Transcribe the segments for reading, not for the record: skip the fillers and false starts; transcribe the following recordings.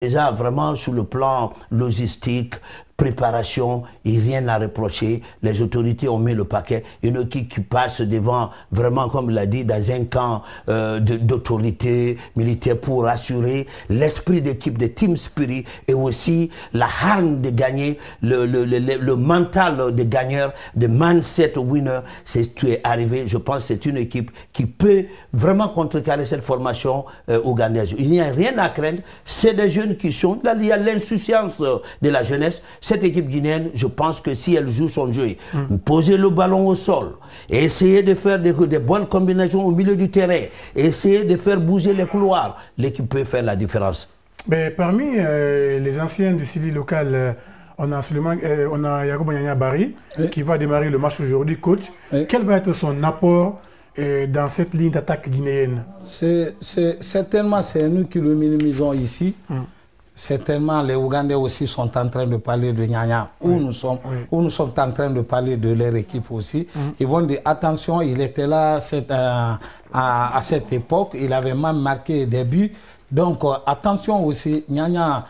Déjà, vraiment, sur le plan logistique, préparation, il n'y a rien à reprocher. Les autorités ont mis le paquet. Une équipe qui passe devant, vraiment, comme il l'a dit, dans un camp d'autorité militaire pour assurer l'esprit d'équipe, de team spirit et aussi la hargne de gagner, le mental de gagneur, de mindset winner. Tu es arrivé, je pense que c'est une équipe qui peut vraiment contrecarrer cette formation ougandaise. Il n'y a rien à craindre. C'est des jeunes qui sont là, il y a l'insouciance de la jeunesse. Cette équipe guinéenne, je pense que si elle joue son jeu, poser le ballon au sol, essayer de faire des bonnes combinaisons au milieu du terrain, essayer de faire bouger les couloirs, l'équipe peut faire la différence. Mais parmi les anciens du Sili local, on a Yacoub Nyanya Barry qui va démarrer le match aujourd'hui, coach. Quel va être son apport dans cette ligne d'attaque guinéenne? Certainement, c'est nous qui le minimisons ici. Certainement, les Ougandais aussi sont en train de parler de Nyanya, où nous sommes en train de parler de leur équipe aussi. Ils vont dire, attention, il était là à cette époque, il avait même marqué des buts. Donc, attention aussi, Nyanya,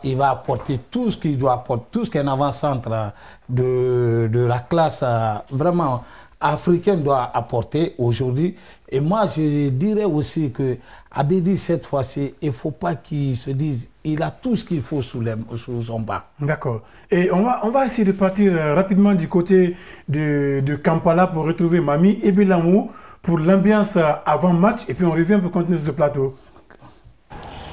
il va apporter tout ce qu'il doit apporter, tout ce qu'un avant-centre de la classe vraiment africaine doit apporter aujourd'hui. Et moi, je dirais aussi que Abedi, cette fois-ci, il ne faut pas qu'il se dise il a tout ce qu'il faut sous son bas. D'accord. Et on va essayer de partir rapidement du côté de Kampala pour retrouver Mami Ebelamou pour l'ambiance avant-match. Et puis on revient pour continuer ce plateau.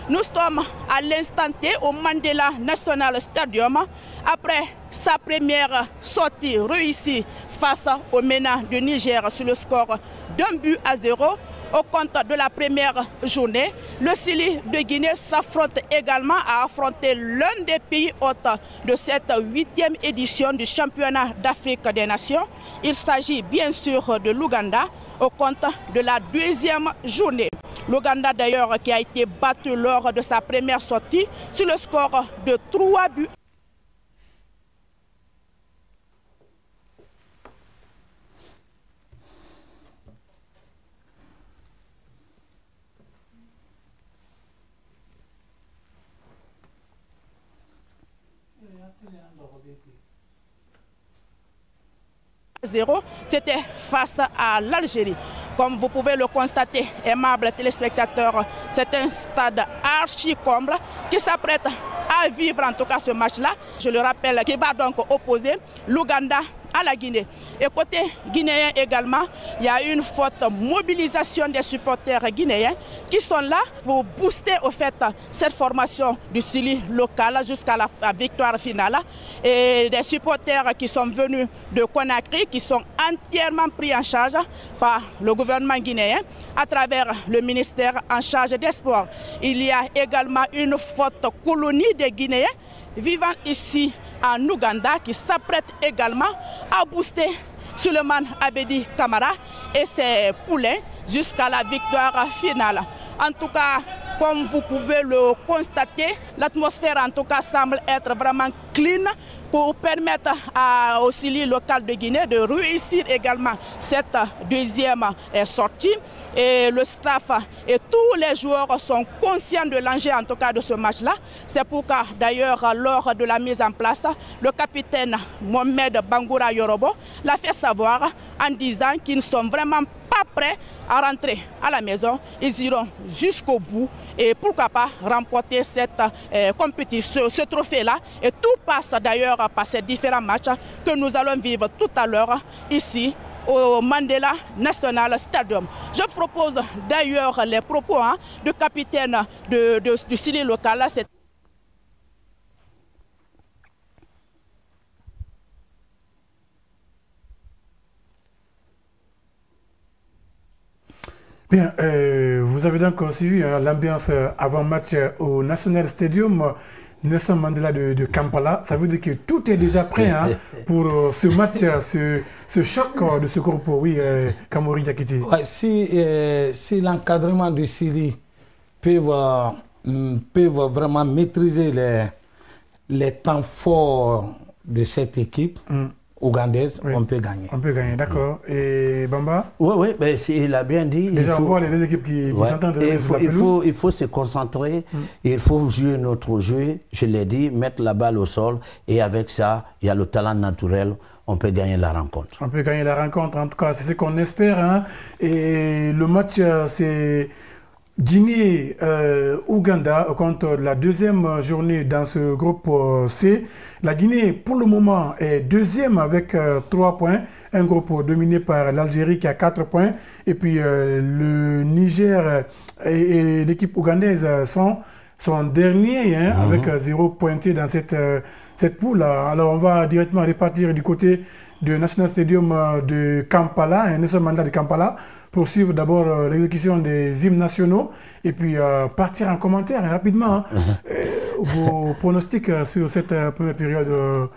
Nous sommes à l'instant T au Mandela National Stadium après sa première sortie réussie face au MENA de Niger sur le score d'1-0 au compte de la première journée. Le Sili de Guinée s'affronte également à affronter l'un des pays hôtes de cette 8e édition du championnat d'Afrique des Nations. Il s'agit bien sûr de l'Ouganda au compte de la 2e journée. L'Ouganda d'ailleurs qui a été battu lors de sa première sortie sur le score de 3-1. C'était face à l'Algérie. Comme vous pouvez le constater, aimables téléspectateurs, c'est un stade archi-comble qui s'apprête à vivre en tout cas ce match-là. Je le rappelle, qui va donc opposer l'Ouganda à la Guinée. Et côté guinéen également, il y a une forte mobilisation des supporters guinéens qui sont là pour booster au fait cette formation du Sili local jusqu'à la victoire finale. Et des supporters qui sont venus de Conakry, qui sont entièrement pris en charge par le gouvernement guinéen à travers le ministère en charge des sports. Il y a également une forte colonie de Guinéens vivant ici en Ouganda qui s'apprête également à booster Suleiman Abedi Kamara et ses poulains jusqu'à la victoire finale. En tout cas, comme vous pouvez le constater, l'atmosphère en tout cas semble être vraiment clean pour permettre au Sili local de Guinée de réussir également cette 2e sortie. Et le staff et tous les joueurs sont conscients de l'enjeu en tout cas de ce match-là. C'est pourquoi d'ailleurs lors de la mise en place, le capitaine Mohamed Bangoura Yorobo l'a fait savoir en disant qu'ils ne sont vraiment pas prêts à rentrer à la maison. Ils iront jusqu'au bout et pourquoi pas remporter cette compétition, ce trophée-là. Et tout passe d'ailleurs par ces différents matchs que nous allons vivre tout à l'heure ici au Mandela National Stadium. Je propose d'ailleurs les propos du capitaine du Sili local. Bien, vous avez donc suivi l'ambiance avant-match au National Stadium Nelson Mandela de Kampala. Ça veut dire que tout est déjà prêt pour ce match, ce choc de ce groupe. Oui, Kamori Diakité. Ouais, si l'encadrement du Sili peut vraiment maîtriser les temps forts de cette équipe, ougandaise, on peut gagner. On peut gagner, d'accord. Et Bamba? Oui, ben, il a bien dit. Déjà, on voit les deux équipes qui s'entendent sur la pelouse. Il faut se concentrer, il faut jouer notre jeu, je l'ai dit, mettre la balle au sol, et avec ça, il y a le talent naturel. On peut gagner la rencontre. On peut gagner la rencontre, en tout cas, c'est ce qu'on espère. Hein. Et le match, c'est Guinée-Ouganda contre la deuxième journée dans ce groupe C. La Guinée, pour le moment, est deuxième avec 3 points. Un groupe dominé par l'Algérie qui a 4 points. Et puis le Niger et l'équipe ougandaise sont derniers avec 0 pointé dans cette poule. Alors on va directement repartir du côté du National Stadium de Kampala, Nelson Mandela de Kampala, pour suivre d'abord l'exécution des hymnes nationaux et puis partir en commentaire rapidement vos pronostics sur cette première période.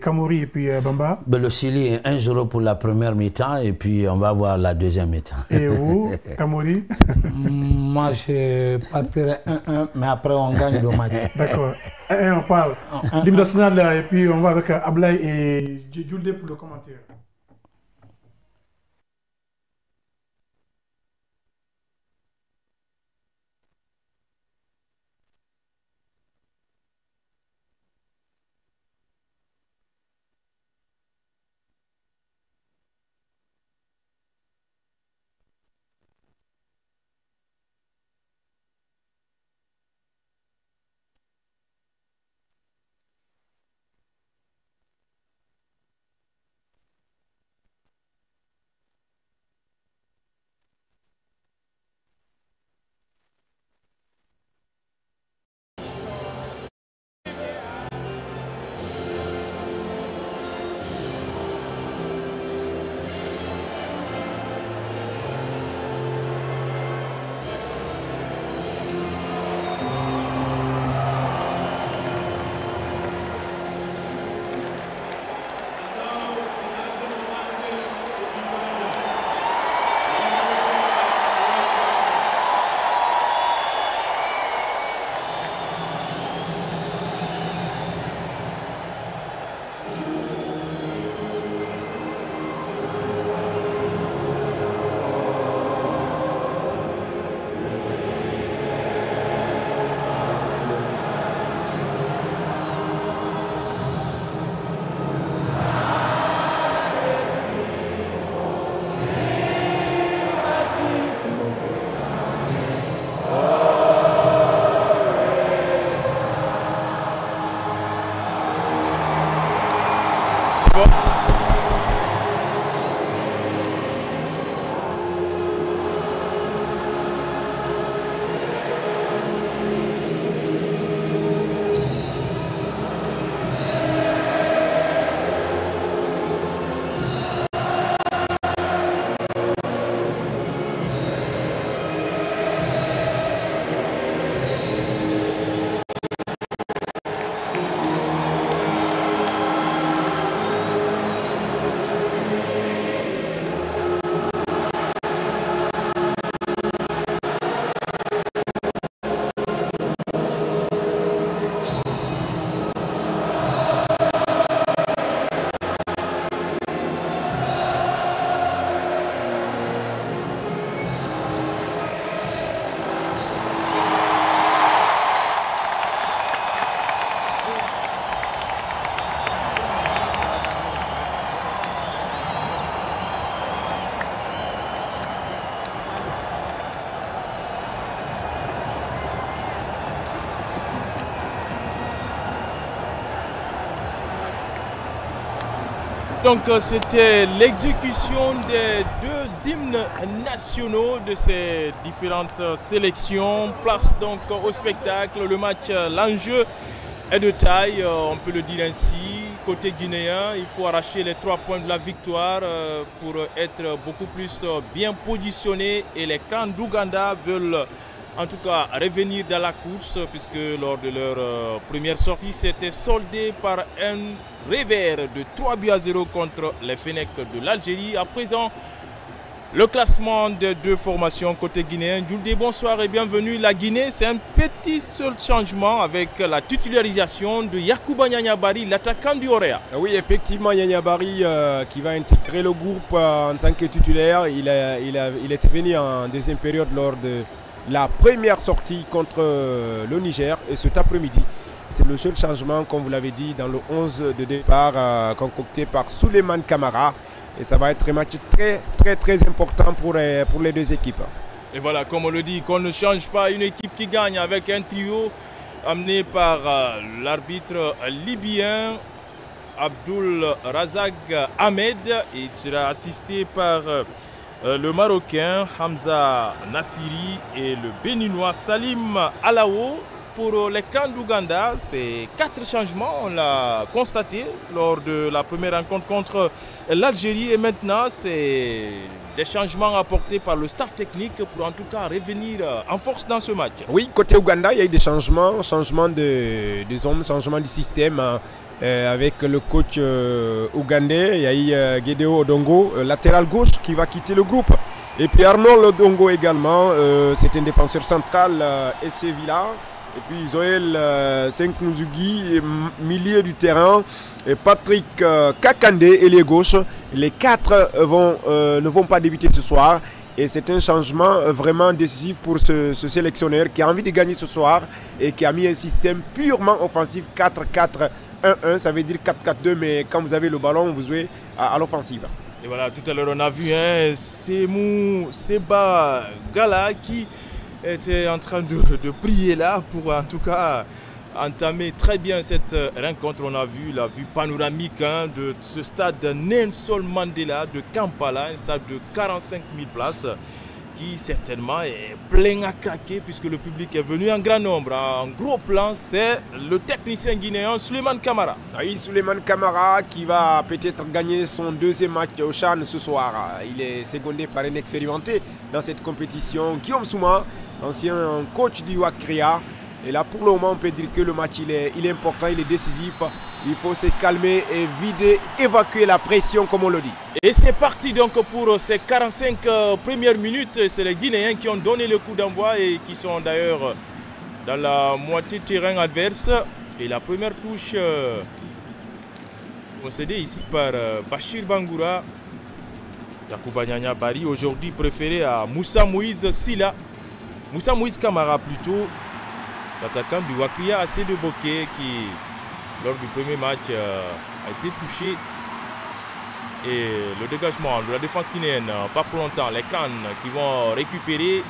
Kamori et puis Bamba. Le Chili est 1-0 pour la première mi-temps et puis on va voir la deuxième mi-temps. Et vous, Kamori? Moi, je partirai 1-1, mais après on gagne le match. D'accord. 1-1, on parle. L'hymne national et puis on va avec Ablaï et Julde pour le commentaire. Donc c'était l'exécution des deux hymnes nationaux de ces différentes sélections. Place donc au spectacle, le match, l'enjeu est de taille, on peut le dire ainsi. Côté guinéen, il faut arracher les 3 points de la victoire pour être beaucoup plus bien positionné. Et les clans d'Ouganda veulent en tout cas revenir dans la course, puisque lors de leur première sortie, c'était soldé par un revers de 3-0 contre les Fennecs de l'Algérie. À présent, le classement des deux formations côté guinéen. Djoudé, bonsoir et bienvenue. La Guinée, c'est un petit seul changement avec la titularisation de Yacouba Nianyabari, l'attaquant du Orea. Oui, effectivement, Nianyabari qui va intégrer le groupe en tant que titulaire. Il était venu en deuxième période lors de la première sortie contre le Niger. Et cet après-midi, c'est le seul changement, comme vous l'avez dit, dans le 11 de départ concocté par Souleymane Camara. Et ça va être un match très important pour les deux équipes. Et voilà, comme on le dit, qu'on ne change pas une équipe qui gagne avec un trio amené par l'arbitre libyen Abdul Razak Ahmed. Il sera assisté par le Marocain Hamza Nassiri et le Béninois Salim Alao. Pour les clans d'Ouganda, c'est 4 changements, on l'a constaté lors de la première rencontre contre l'Algérie. Et maintenant, c'est des changements apportés par le staff technique pour en tout cas revenir en force dans ce match. Oui, côté Ouganda, il y a eu des changements des hommes, changement du système. Avec le coach ougandais, il y a eu Gédéo Odongo, latéral gauche, qui va quitter le groupe. Et puis Arnold Odongo également, c'est un défenseur central et Sevilla. Et puis Zoël Senknouzougui, milieu du terrain. Et Patrick Kakande, ailier gauche. Les 4 ne vont pas débuter ce soir. Et c'est un changement vraiment décisif pour ce sélectionneur qui a envie de gagner ce soir et qui a mis un système purement offensif 4-4-1-1. Ça veut dire 4-4-2, mais quand vous avez le ballon, vous jouez à l'offensive. Et voilà, tout à l'heure on a vu Semou Seba Gala qui était en train de prier là pour en tout cas entamer très bien cette rencontre. On a vu la vue panoramique de ce stade Nelson Mandela de Kampala, un stade de 45 000 places qui certainement est plein à craquer puisque le public est venu en grand nombre. En gros plan, c'est le technicien guinéen Souleymane Camara. Oui, Souleymane Camara qui va peut-être gagner son deuxième match au CHAN ce soir. Il est secondé par un expérimenté dans cette compétition, Guillaume Souma, ancien coach du Wakria. Et là, pour le moment, on peut dire que le match il est important, il est décisif. Il faut se calmer et vider, évacuer la pression, comme on le dit. Et c'est parti donc pour ces 45 premières minutes. C'est les Guinéens qui ont donné le coup d'envoi et qui sont d'ailleurs dans la moitié de terrain adverse. Et la première touche concédée ici par Bachir Bangoura. Yacouba Nianyabari, aujourd'hui préféré à Moussa Moïse Silla. Moussa Moïse Camara plutôt. L'attaquant du Wakria AC de Bokeh qui, lors du premier match, a été touché. Et le dégagement de la défense guinéenne, pas pour longtemps. Les clans qui vont récupérer.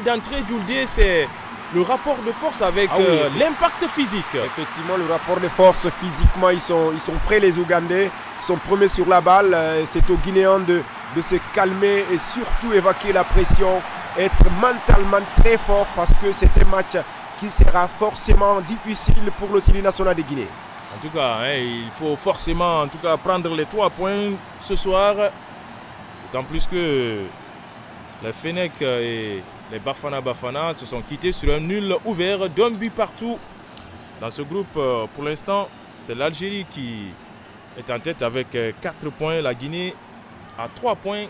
D'entrée, Djoudé, c'est le rapport de force avec l'impact physique. Effectivement, le rapport de force physiquement, ils sont prêts les Ougandais. Ils sont premiers sur la balle. C'est aux Guinéens de se calmer et surtout évacuer la pression. Être mentalement très fort parce que c'est un match qui sera forcément difficile pour le Série national de Guinée. En tout cas, il faut forcément en tout cas, prendre les 3 points ce soir. D'autant plus que les Fennec et les Bafana se sont quittés sur un nul ouvert d'1 but partout. Dans ce groupe, pour l'instant, c'est l'Algérie qui est en tête avec 4 points. La Guinée a 3 points.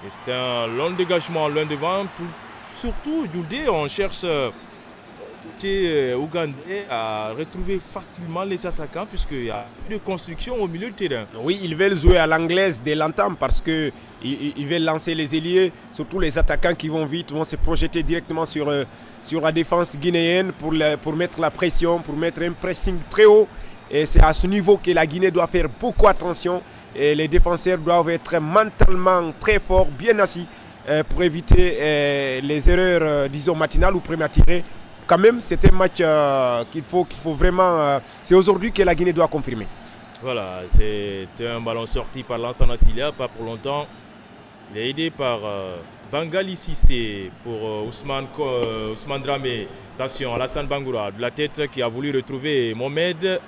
Et c'est un long dégagement l'un devant. Surtout, Djoudé, on cherche côté ougandais à retrouver facilement les attaquants puisqu'il y a de construction au milieu du terrain. Oui, ils veulent jouer à l'anglaise dès l'entame parce qu'ils veulent lancer les ailiers, surtout les attaquants qui vont vite, vont se projeter directement sur la défense guinéenne pour mettre la pression, pour mettre un pressing très haut. Et c'est à ce niveau que la Guinée doit faire beaucoup attention. Et les défenseurs doivent être mentalement très forts, bien assis, pour éviter les erreurs, disons, matinales ou prématurées. Quand même, c'est un match qu'il faut vraiment... c'est aujourd'hui que la Guinée doit confirmer. Voilà, c'est un ballon sorti par Lansana Sylla, pas pour longtemps. Il est aidé par Bangali Cissé pour Ousmane Dramé. Attention, Alassane Bangoura de la tête qui a voulu retrouver Mohamed,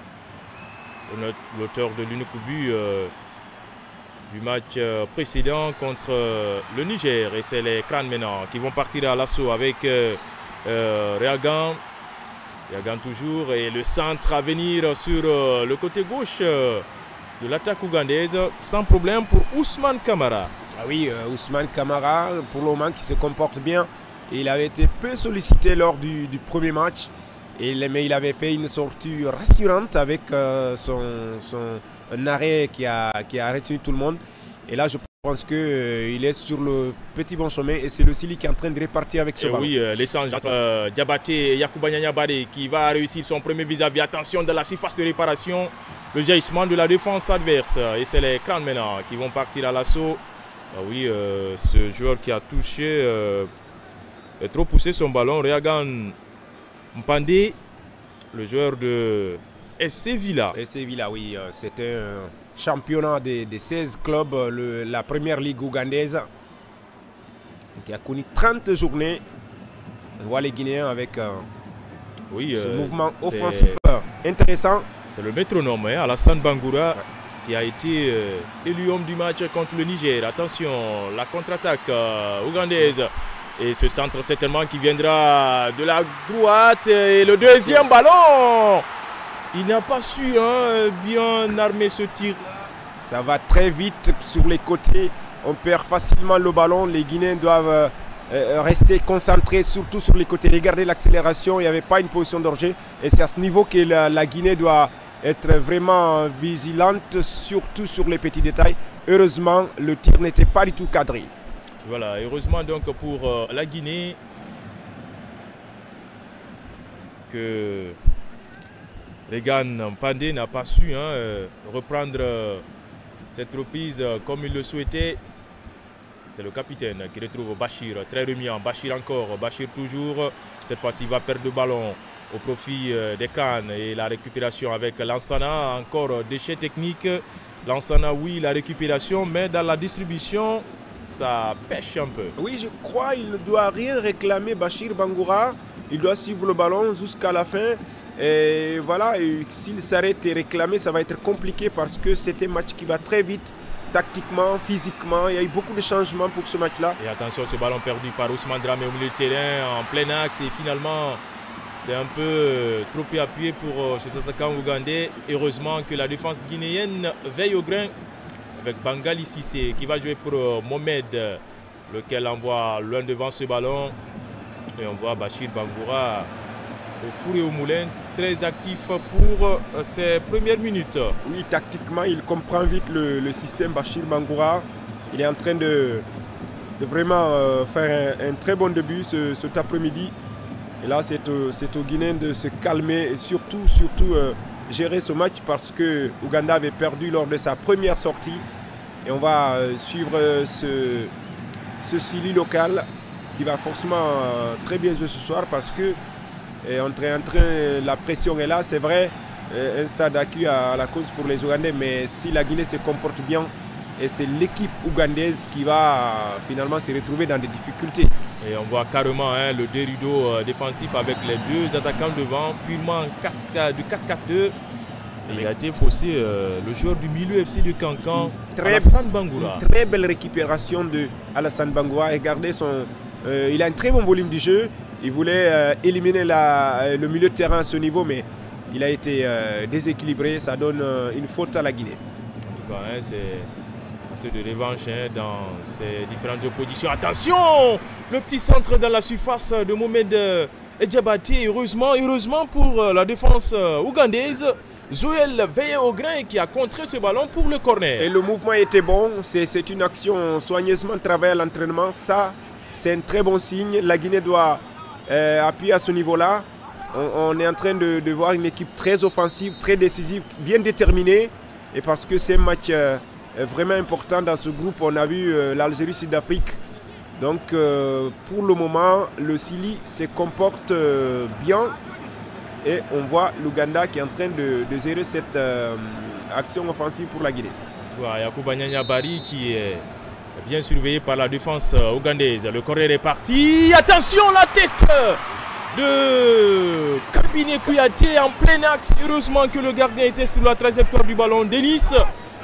l'auteur de l'unique but du match précédent contre le Niger. Et c'est les crânes maintenant qui vont partir à l'assaut avec Réagan. Réagan toujours. Et le centre à venir sur le côté gauche de l'attaque ougandaise sans problème pour Ousmane Kamara. Ah oui, Ousmane Kamara, pour le moment, qui se comporte bien. Il avait été peu sollicité lors du premier match, mais il avait fait une sortie rassurante avec un arrêt qui a retenu tout le monde. Et là, je pense qu'il est sur le petit bon chemin et c'est le Sili qui est en train de répartir avec ce ballon. Oui, l'échange entre Diabaté et Yacouba Nianyabare qui va réussir son premier vis-à-vis. Attention dans la surface de réparation, le jaillissement de la défense adverse. Et c'est les Crans maintenant qui vont partir à l'assaut. Ah oui, ce joueur qui a touché, trop poussé son ballon. Reagan Mpande, le joueur de SC Villa. SC Villa, oui, c'était un championnat des 16 clubs, la première ligue ougandaise, qui a connu 30 journées. On voit les Guinéens avec ce mouvement offensif intéressant. C'est le métronome, hein, Alassane Bangoura, qui a été élu homme du match contre le Niger. Attention, la contre-attaque ougandaise. Et ce centre certainement qui viendra de la droite. Et le deuxième ballon, il n'a pas su bien armer ce tir. Ça va très vite sur les côtés. On perd facilement le ballon. Les Guinéens doivent rester concentrés surtout sur les côtés. Regardez l'accélération, il n'y avait pas une position d'orger. Et c'est à ce niveau que la Guinée doit être vraiment vigilante, surtout sur les petits détails. Heureusement, le tir n'était pas du tout cadré. Voilà, heureusement donc pour la Guinée que Regan Mpande n'a pas su reprendre cette reprise comme il le souhaitait. C'est le capitaine qui retrouve Bachir, très remuant. Bachir encore, Bachir toujours. Cette fois-ci, il va perdre le ballon au profit des Cannes et la récupération avec Lansana. Encore déchet technique. Lansana, oui, la récupération, mais dans la distribution, ça pêche un peu. Oui, je crois qu'il ne doit rien réclamer, Bachir Bangoura. Il doit suivre le ballon jusqu'à la fin. Et voilà, s'il s'arrête et réclamer, ça va être compliqué parce que c'est un match qui va très vite, tactiquement, physiquement. Il y a eu beaucoup de changements pour ce match-là. Et attention, ce ballon perdu par Ousmane Dramé au milieu de terrain, en plein axe. Et finalement, c'était un peu trop appuyé pour cet attaquant ougandais. Heureusement que la défense guinéenne veille au grain avec Bangali Sissé qui va jouer pour Mohamed, lequel envoie loin devant ce ballon. Et on voit Bachir Bangoura au four et au moulin, très actif pour ses premières minutes. Oui, tactiquement, il comprend vite le système Bachir Bangoura. Il est en train de vraiment faire un très bon début cet après-midi. Et là, c'est aux Guinéens de se calmer et surtout gérer ce match parce que Ouganda avait perdu lors de sa première sortie. Et on va suivre ce Sili local qui va forcément très bien jouer ce soir parce que la pression est là, c'est vrai, un stade acquis à la cause pour les Ougandais, mais si la Guinée se comporte bien, et c'est l'équipe ougandaise qui va finalement se retrouver dans des difficultés. Et on voit carrément le dérideau défensif avec les deux attaquants devant, purement du 4-4-2. Il a été faussé le joueur du milieu FC de Cancan, Alassane Bangoura. Une très belle récupération de Alassane Bangoura. Regardez il a un très bon volume du jeu. Il voulait éliminer le milieu de terrain à ce niveau, mais il a été déséquilibré. Ça donne une faute à la Guinée. En tout cas, c'est de revanche dans ces différentes oppositions. Attention, le petit centre dans la surface de Mohamed Diabaté. Heureusement pour la défense ougandaise, Joël veille au grain qui a contré ce ballon pour le corner. Et le mouvement était bon. C'est une action soigneusement travaillée à l'entraînement. Ça, c'est un très bon signe. La Guinée doit appuyer à ce niveau-là. On est en train de voir une équipe très offensive, très décisive, bien déterminée. Et parce que c'est un match vraiment important dans ce groupe. On a vu l'Algérie, Sud-Afrique. Donc pour le moment, le Sili se comporte bien. Et on voit l'Ouganda qui est en train de gérer cette action offensive pour la Guinée. Yacouba Nianyabare qui est bien surveillé par la défense ougandaise. Le corner est parti. Attention, la tête de Kabiné Kouyaté en plein axe. Heureusement que le gardien était sur la trajectoire du ballon, Denis,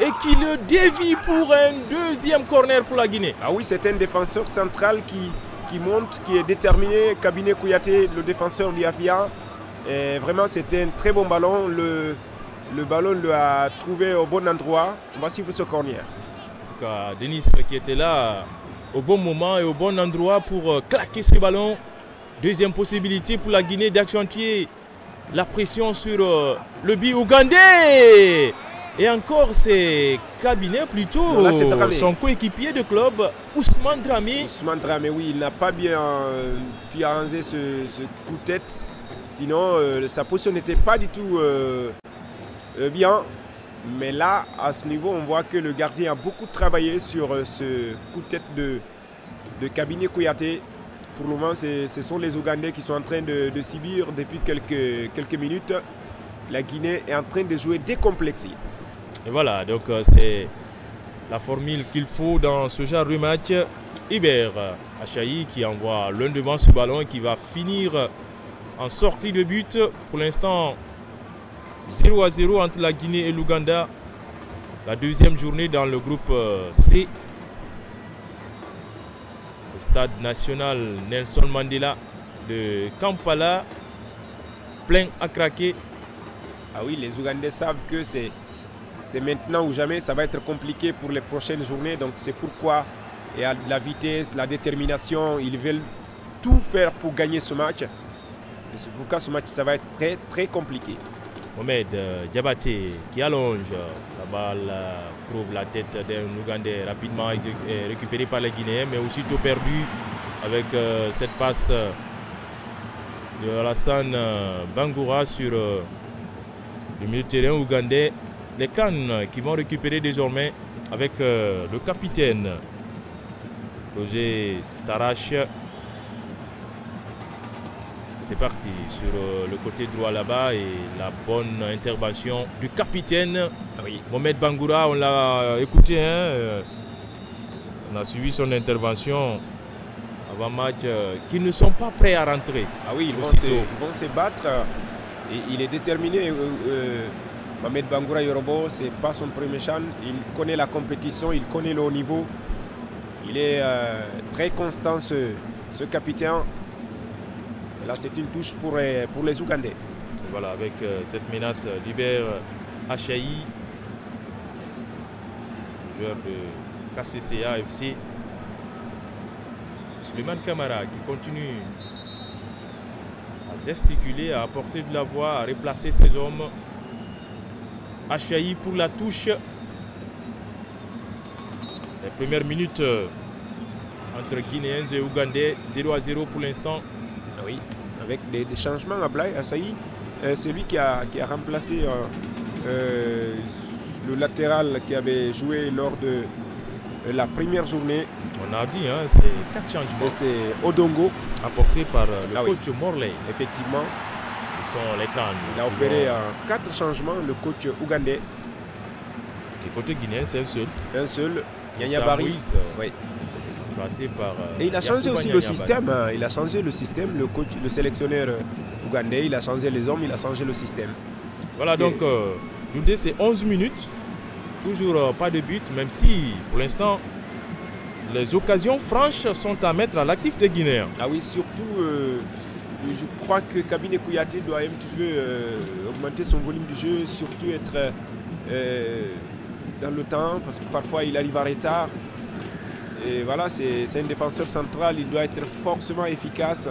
et qui le dévie pour un deuxième corner pour la Guinée. Ah oui, c'est un défenseur central qui monte, qui est déterminé. Kabiné Kouyaté, le défenseur du Afia. Et vraiment, c'était un très bon ballon. Le ballon doit trouver au bon endroit. On va suivre ce corner. En tout cas, Denis qui était là au bon moment et au bon endroit pour claquer ce ballon. Deuxième possibilité pour la Guinée d'accentuer la pression sur le but ougandais. Et encore, c'est Cabinet plutôt, non, là, son coéquipier de club, Ousmane Dramé. Ousmane Dramé, oui, il n'a pas bien pu arranger ce coup de tête. Sinon, sa position n'était pas du tout bien. Mais là, à ce niveau, on voit que le gardien a beaucoup travaillé sur ce coup de tête de Cabinet Kouyaté. Pour le moment, ce sont les Ougandais qui sont en train de subir depuis quelques minutes. La Guinée est en train de jouer décomplexée. Et voilà, donc c'est la formule qu'il faut dans ce genre de match. Iber Achaï qui envoie l'un devant ce ballon et qui va finir en sortie de but. Pour l'instant, 0-0 entre la Guinée et l'Ouganda. La deuxième journée dans le groupe C. Le stade national Nelson Mandela de Kampala, plein à craquer. Ah oui, les Ougandais savent que c'est maintenant ou jamais, ça va être compliqué pour les prochaines journées. Donc c'est pourquoi il y a de la vitesse, de la détermination. Ils veulent tout faire pour gagner ce match. Et c'est pourquoi ce match, ça va être très très compliqué. Mohamed Diabaté qui allonge. La balle trouve la tête d'un Ougandais rapidement récupéré par les Guinéens, mais aussitôt perdu avec cette passe de Alassane Bangoura sur le milieu de terrain ougandais. Les Cannes qui vont récupérer désormais avec le capitaine Roger Tarache. C'est parti sur le côté droit là-bas et la bonne intervention du capitaine Mohamed Bangoura. On l'a écouté, hein, on a suivi son intervention avant match, qu'ils ne sont pas prêts à rentrer. Ah oui, ils vont se battre et il est déterminé. Mohamed Bangoura Yorobo, ce n'est pas son premier chan. Il connaît la compétition, il connaît le haut niveau. Il est très constant, ce capitaine. Et là, c'est une touche pour les Ougandais. Et voilà, avec cette menace d'Iber Achaï, joueur de KCCA FC. Suleiman Kamara qui continue à gesticuler, à apporter de la voix, à replacer ses hommes. Achaï pour la touche. Les premières minutes entre Guinéens et Ougandais, 0-0 pour l'instant. Oui, avec des changements à Blaye Achaï, celui qui a remplacé le latéral qui avait joué lors de la première journée. On a dit, hein, c'est 4 changements. C'est Odongo, apporté par le coach Morley. Effectivement. Ils sont les Cannes. Il a opéré 4 changements, le coach ougandais. Et côté guinéen, c'est un seul. Un seul, Yanya Barry. Oui. Passé par, et il a changé aussi le système. Il a changé le système, le coach, le sélectionneur ougandais. Il a changé les hommes, il a changé le système. Voilà, donc, Doudé, c'est 11 minutes. Toujours pas de but, même si, pour l'instant, les occasions franches sont à mettre à l'actif des Guinéens. Ah oui, surtout, je crois que Cabinet Kouyaté doit un petit peu augmenter son volume du jeu, surtout être dans le temps, parce que parfois il arrive en retard. Et voilà, c'est un défenseur central, il doit être forcément efficace.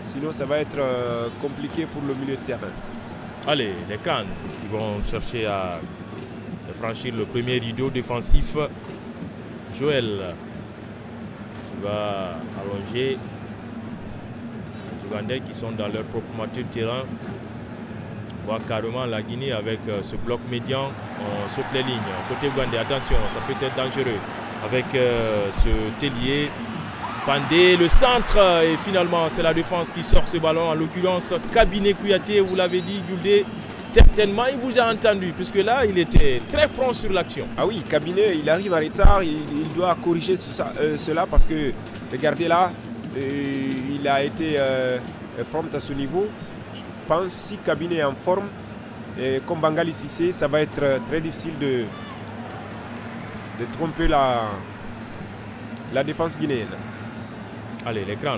Sinon, ça va être compliqué pour le milieu de terrain. Allez, les Cannes qui vont chercher à franchir le premier rideau défensif. Joël qui va allonger les Ougandais qui sont dans leur propre moitié de terrain. On voit carrément la Guinée avec ce bloc médian. On saute les lignes. Côté Ougandais, attention, ça peut être dangereux. Avec ce Tellier, Pandé, le centre. Et finalement, c'est la défense qui sort ce ballon. En l'occurrence, Cabinet Kouyaté, vous l'avez dit, Gouldé. Certainement, il vous a entendu, puisque là, il était très prompt sur l'action. Ah oui, Cabinet, il arrive en retard, il doit corriger cela parce que, regardez là, il a été prompt à ce niveau. Je pense si Cabinet est en forme, et comme Bangali Cissé, ça va être très difficile de tromper la défense guinéenne. Allez, l'écran,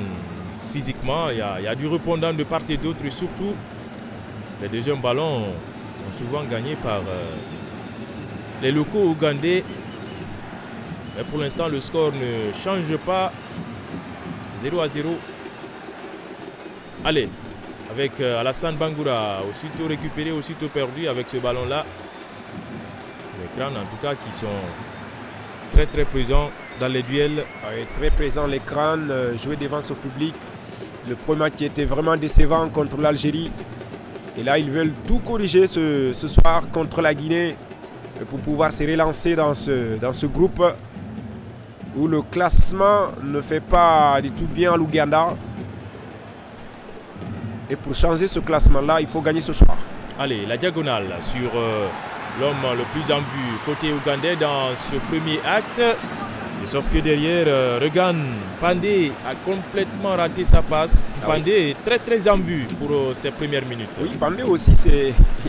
physiquement, il y a du répondant de part et d'autre, et surtout, les deuxièmes ballons sont sont souvent gagnés par les locaux ougandais. Mais pour l'instant, le score ne change pas. 0-0. Allez, avec Alassane Bangoura, aussitôt récupéré, aussitôt perdu avec ce ballon-là. Les crânes, en tout cas, qui sont très très présents dans les duels. Oui, très présent les crânes, jouer devant son public. Le premier match qui était vraiment décevant contre l'Algérie. Et là, ils veulent tout corriger ce soir contre la Guinée pour pouvoir se relancer dans ce groupe où le classement ne fait pas du tout bien à l'Ouganda. Et pour changer ce classement-là, il faut gagner ce soir. Allez, la diagonale sur l'homme le plus en vue côté ougandais dans ce premier acte. Et sauf que derrière, Regan Pandé a complètement raté sa passe. Pandé est très très en vue pour ses premières minutes. Oui, Pandé aussi,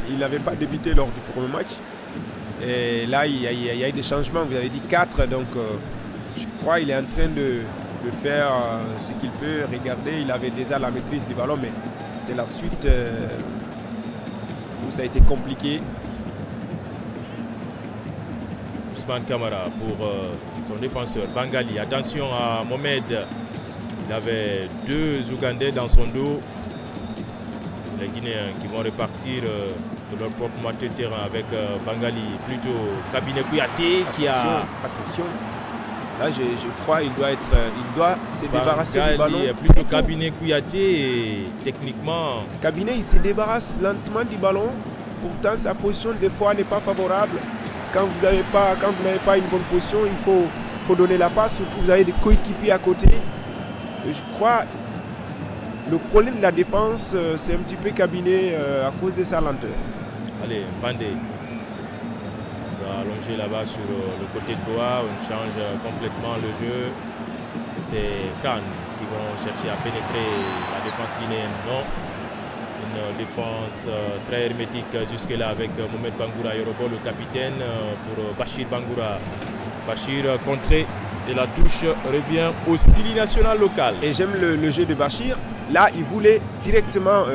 il n'avait pas débuté lors du premier match. Et là, il y a eu des changements. Vous avez dit 4, donc je crois qu'il est en train de faire ce qu'il peut. Regardez, il avait déjà la maîtrise du ballon, mais c'est la suite où ça a été compliqué. Ousmane Kamara pour son défenseur Bangali. Attention à Mohamed. Il avait 2 Ougandais dans son dos. Les Guinéens qui vont repartir de leur propre moitié de terrain avec Bangali. Plutôt Kabiné Kouyaté qui a... Attention. Là, je crois qu'il doit se débarrasser du ballon. Plutôt Kabiné Kouyaté et techniquement... Kabiné, il se débarrasse lentement du ballon. Pourtant, sa position, des fois, n'est pas favorable. Quand vous n'avez pas une bonne position, il faut donner la passe. Surtout, vous avez des coéquipiers à côté. Et je crois le problème de la défense, c'est un petit peu Kabiné à cause de sa lenteur. Allez, Pandé. On va allonger là-bas sur le côté droit. On change complètement le jeu. C'est Khan qui vont chercher à pénétrer la défense guinéenne. Non. Une défense très hermétique jusque-là avec Mohamed Bangoura Yorobo, le capitaine, pour Bachir Bangoura. Bachir contré et la touche revient au Sili national local. Et j'aime le jeu de Bachir. Là, il voulait directement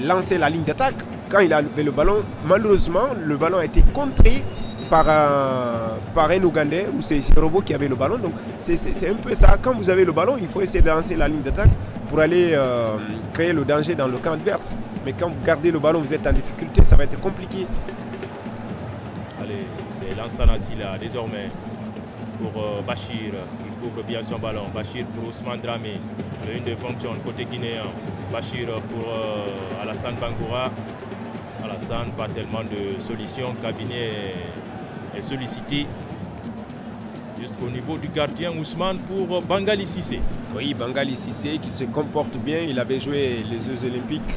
lancer la ligne d'attaque. Quand il a levé le ballon, malheureusement, le ballon a été contré par un Ougandais, ou c'est Yorobo qui avait le ballon. Donc c'est un peu ça. Quand vous avez le ballon, il faut essayer de lancer la ligne d'attaque pour aller créer le danger dans le camp adverse. Mais quand vous gardez le ballon, vous êtes en difficulté, ça va être compliqué. Allez, c'est Lansana Silla désormais pour Bachir qui couvre bien son ballon. Bachir pour Ousmane Dramé, le 1 de fonction côté guinéen. Bachir pour Alassane Bangoura. Alassane, pas tellement de solutions. Cabinet est sollicité. Jusqu'au niveau du gardien Ousmane pour Bangali Cissé. Oui, Bangali Cissé qui se comporte bien. Il avait joué les Jeux Olympiques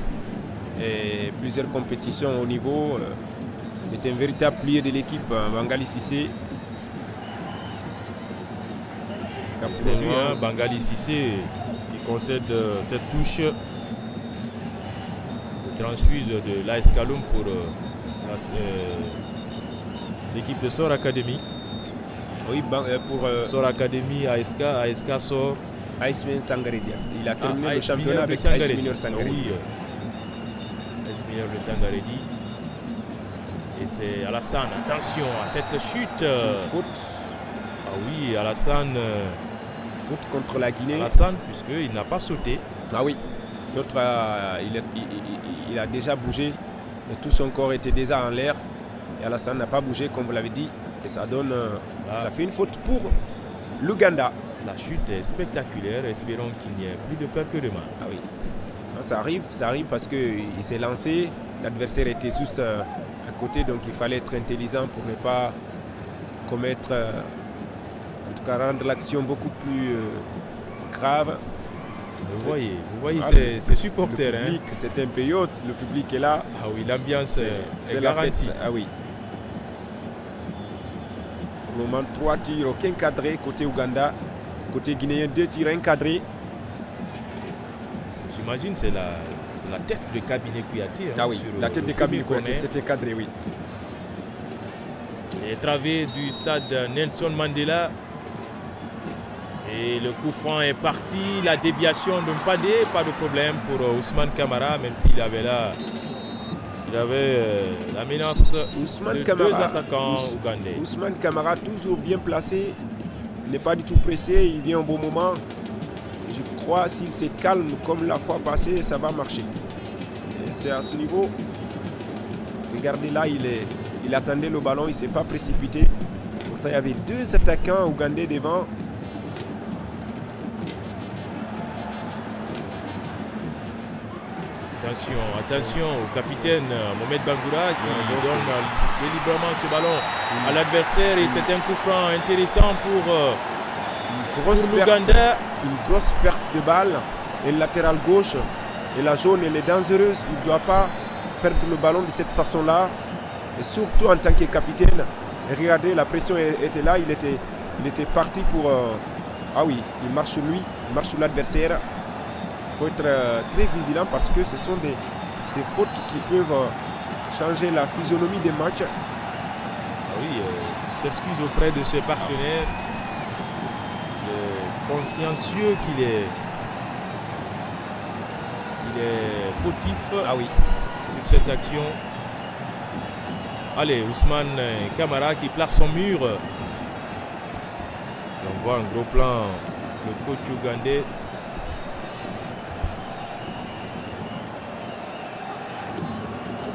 et plusieurs compétitions au niveau. C'est un véritable plié de l'équipe, Bangali Cissé. C'est lui, Bangali Cissé, qui concède cette touche de transfuse de l'AS Kaloum pour l'équipe de Sor Academy. Oui, pour Sor Academy, ASK Sor. AS Mineur Sangaré. Il a terminé le championnat avec AS Mineur Sangaré. Oui, AS Mineur de Sangaredi. Et c'est Alassane. Attention à cette chute. Faute. Ah oui, Alassane. Faute contre la Guinée. Alassane, puisqu'il n'a pas sauté. Ah oui. L'autre, il a déjà bougé. Et tout son corps était déjà en l'air. Et Alassane n'a pas bougé, comme vous l'avez dit. Et ça donne. Ça fait une faute pour l'Ouganda. La chute est spectaculaire. Espérons qu'il n'y ait plus de peur que de mal. Ah oui. Ça arrive parce qu'il s'est lancé. L'adversaire était juste à côté. Donc il fallait être intelligent pour ne pas commettre. En tout cas, rendre l'action beaucoup plus grave. Vous voyez ces supporters. Le public, c'est un payote. Le public est là. Ah oui, l'ambiance est la garantie. Fête. Ah oui. Pour le moment, 3 tirs, aucun cadré côté Ouganda. Côté guinéen, 2 tirs encadrés. J'imagine c'est la tête de Kabiné Kouyaté. Ah oui, la tête de Kabiné Kouyaté, c'était cadré, oui. Les travées du stade Nelson Mandela. Et le coup franc est parti. La déviation de Mpandé, pas de problème pour Ousmane Kamara, même s'il avait là Il avait la menace Ousmane de Camara, deux attaquants ougandais. Ousmane Camara, toujours bien placé, n'est pas du tout pressé, il vient au bon moment. Je crois s'il se calme comme la fois passée, ça va marcher. C'est à ce niveau. Regardez là, il attendait le ballon, il ne s'est pas précipité. Pourtant, il y avait deux attaquants ougandais devant. Attention au capitaine Mohamed Bangoura qui donne délibérément ce ballon à l'adversaire et c'est un coup franc intéressant pour l'Ouganda. Une grosse perte de balle et le latéral gauche et la zone elle est dangereuse. Il ne doit pas perdre le ballon de cette façon-là et surtout en tant que capitaine. Et regardez, la pression était là, il était parti pour... ah oui, il marche sur lui, il marche sur l'adversaire. Il faut être très vigilant parce que ce sont des fautes qui peuvent changer la physionomie des matchs. Ah oui, il s'excuse auprès de ses partenaires. Consciencieux qu'il est fautif sur cette action. Allez, Ousmane Camara qui place son mur. On voit un gros plan, le coach ougandais.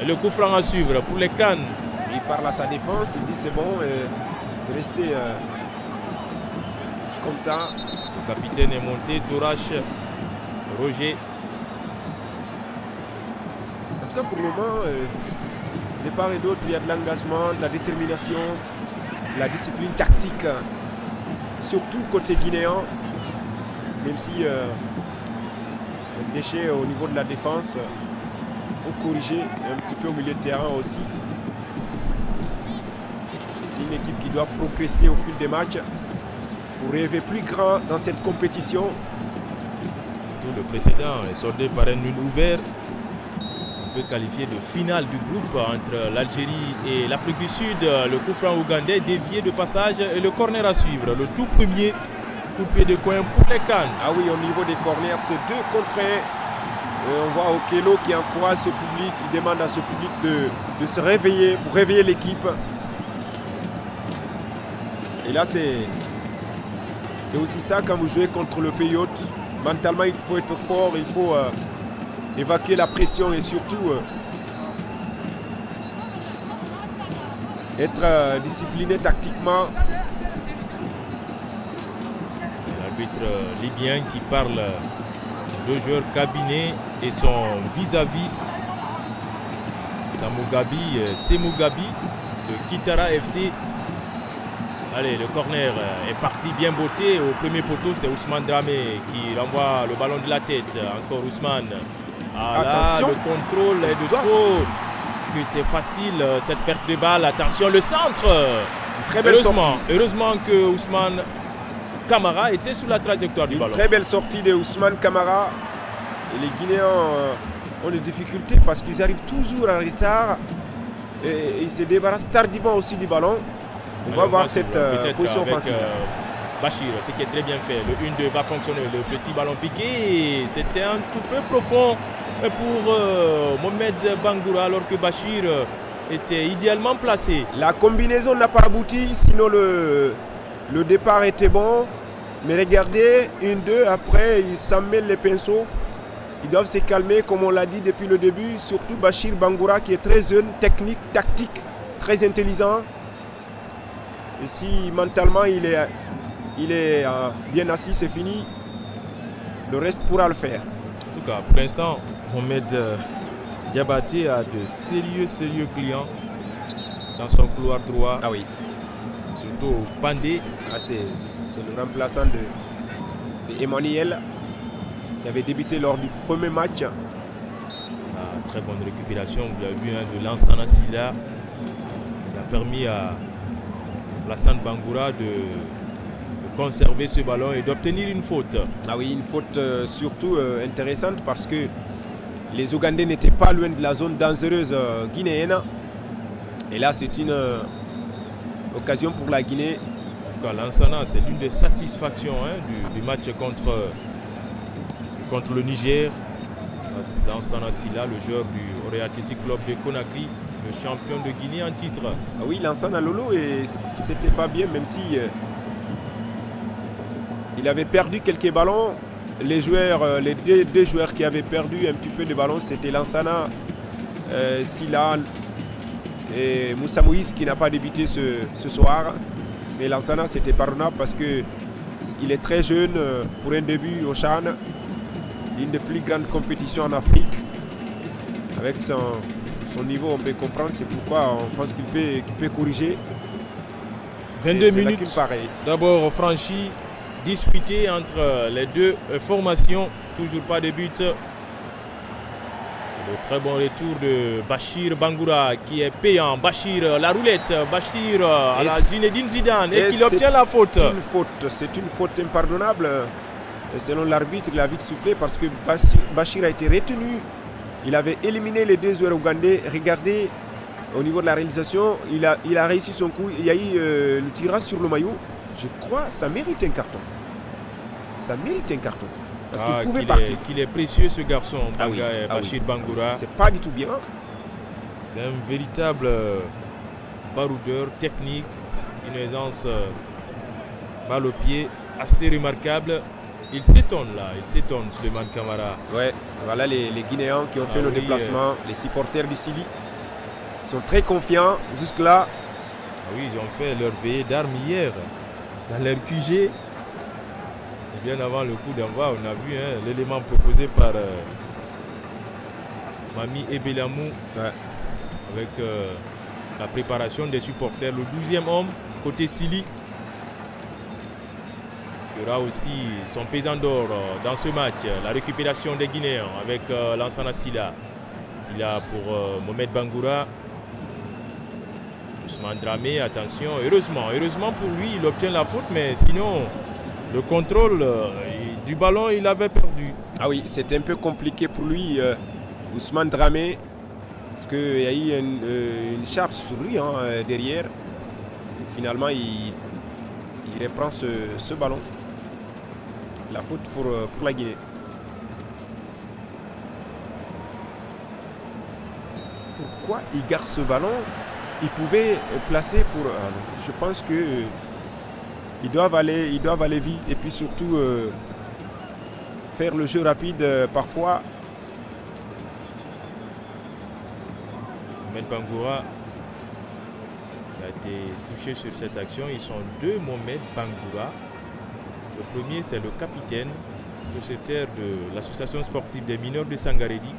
Et le coup franc à suivre pour les Cannes. Il parle à sa défense, il dit c'est bon de rester comme ça. Le capitaine est monté, Tourache, Roger. En tout cas pour le moment, de part et d'autre, il y a de l'engagement, de la détermination, de la discipline tactique. Surtout côté guinéen, même si le déchet au niveau de la défense, il faut corriger un petit peu au milieu de terrain aussi. C'est une équipe qui doit progresser au fil des matchs pour rêver plus grand dans cette compétition. Le précédent est soldé par un nul ouvert. On peut qualifier de finale du groupe entre l'Algérie et l'Afrique du Sud. Le coup franc ougandais dévié de passage et le corner à suivre. Le tout premier coup de pied de coin pour les Cannes. Ah oui, au niveau des corners, c'est 2 contre 1. On voit Okello qui encourage ce public, qui demande à ce public de se réveiller pour réveiller l'équipe. Et là, c'est aussi ça quand vous jouez contre le pays hôte. Mentalement, il faut être fort, il faut évacuer la pression et surtout être discipliné tactiquement. L'arbitre libyen qui parle de joueurs cabinets et son vis-à-vis Semougabi de Kitara FC. Allez, le corner est parti bien botté. Au premier poteau, c'est Ousmane Dramé qui renvoie le ballon de la tête. Encore Ousmane. Ah là, le contrôle est de trop. Que c'est facile cette perte de balle. Attention, le centre. Très belle sortie. Heureusement que Ousmane Camara était sur la trajectoire du ballon. Très belle sortie de Ousmane Camara. Et les Guinéens ont des difficultés parce qu'ils arrivent toujours en retard. Et ils se débarrassent tardivement aussi du ballon. On va voir cette position offensive. Bachir, ce qui est très bien fait. Le 1-2 va fonctionner. Le petit ballon piqué. C'était un tout peu profond pour Mohamed Bangoura alors que Bachir était idéalement placé. La combinaison n'a pas abouti, sinon le départ était bon. Mais regardez, 1-2, après ils s'en mêlent les pinceaux. Ils doivent se calmer comme on l'a dit depuis le début. Surtout Bachir Bangoura qui est très jeune, technique, tactique, très intelligent. Et si mentalement il est bien assis, c'est fini. Le reste pourra le faire. En tout cas, pour l'instant, Mohamed Diabaté a de sérieux clients dans son couloir droit. Ah oui. Surtout au Pandé. Ah, c'est le remplaçant de Emmanuel qui avait débuté lors du premier match. Ah, très bonne récupération, vous l'avez vu, de Lansana Silla qui a permis à Lassane Bangoura de conserver ce ballon et d'obtenir une faute. Ah oui, une faute surtout intéressante parce que les Ougandais n'étaient pas loin de la zone dangereuse guinéenne. Et là, c'est une occasion pour la Guinée. En tout cas, Lansana, c'est l'une des satisfactions du match contre le Niger. Lansana Silla, le joueur du Real Athletic Club de Conakry, le champion de Guinée en titre. Ah oui, Lansana Lolo, et c'était pas bien, même si il avait perdu quelques ballons. Les joueurs, les deux joueurs qui avaient perdu un petit peu de ballons, c'était Lansana Silla et Moussa Moïse qui n'a pas débuté ce soir. Mais Lansana, c'était pardonnable parce qu'il est très jeune pour un début au CHAN, une des plus grandes compétitions en Afrique. Avec son niveau, on peut comprendre, c'est pourquoi on pense qu'il peut corriger. 22 minutes d'abord franchi, disputé entre les deux formations, toujours pas de but. Le très bon retour de Bachir Bangoura qui est payant. Bachir, la roulette, Bachir à la Zinedine Zidane et qui obtient la faute. C'est une faute impardonnable. Selon l'arbitre, il a vite soufflé parce que Bachir a été retenu. Il avait éliminé les deux joueurs ougandais. Regardez, au niveau de la réalisation, il a réussi son coup. Il y a eu le tirage sur le maillot. Je crois que ça mérite un carton. Ça mérite un carton. Parce qu'il pouvait partir. Qu'il est précieux ce garçon, Bachir Bangoura. C'est pas du tout bien. C'est un véritable baroudeur technique, une aisance balle au pied assez remarquable. Il s'étonne là, Suleiman Camara. Ouais, voilà les Guinéens qui ont fait le déplacement, les supporters du Sili. Ils sont très confiants jusque-là. Oui, ils ont fait leur veillée d'armes hier dans leur QG. Et bien avant le coup d'envoi, on a vu l'élément proposé par Mami Ebelamou avec la préparation des supporters. Le 12e homme côté Sili qui aura aussi son pesant d'or dans ce match. La récupération des Guinéens avec Lansana Silla. Silla pour Mohamed Bangoura. Ousmane Dramé, attention, heureusement pour lui, il obtient la faute, mais sinon, le contrôle du ballon, il avait perdu. Ah oui, c'était un peu compliqué pour lui, Ousmane Dramé, parce qu'il y a eu une charge sur lui derrière. Et finalement, il reprend ce ballon. La faute pour la Guinée. Pourquoi il garde ce ballon? Ils pouvaient placer pour... je pense que ils doivent aller vite et puis surtout faire le jeu rapide parfois. Mohamed Bangoura qui a été touché sur cette action. Ils sont deux Mohamed Bangoura. Le premier, c'est le capitaine sociétaire de l'association sportive des mineurs de Sangaredi.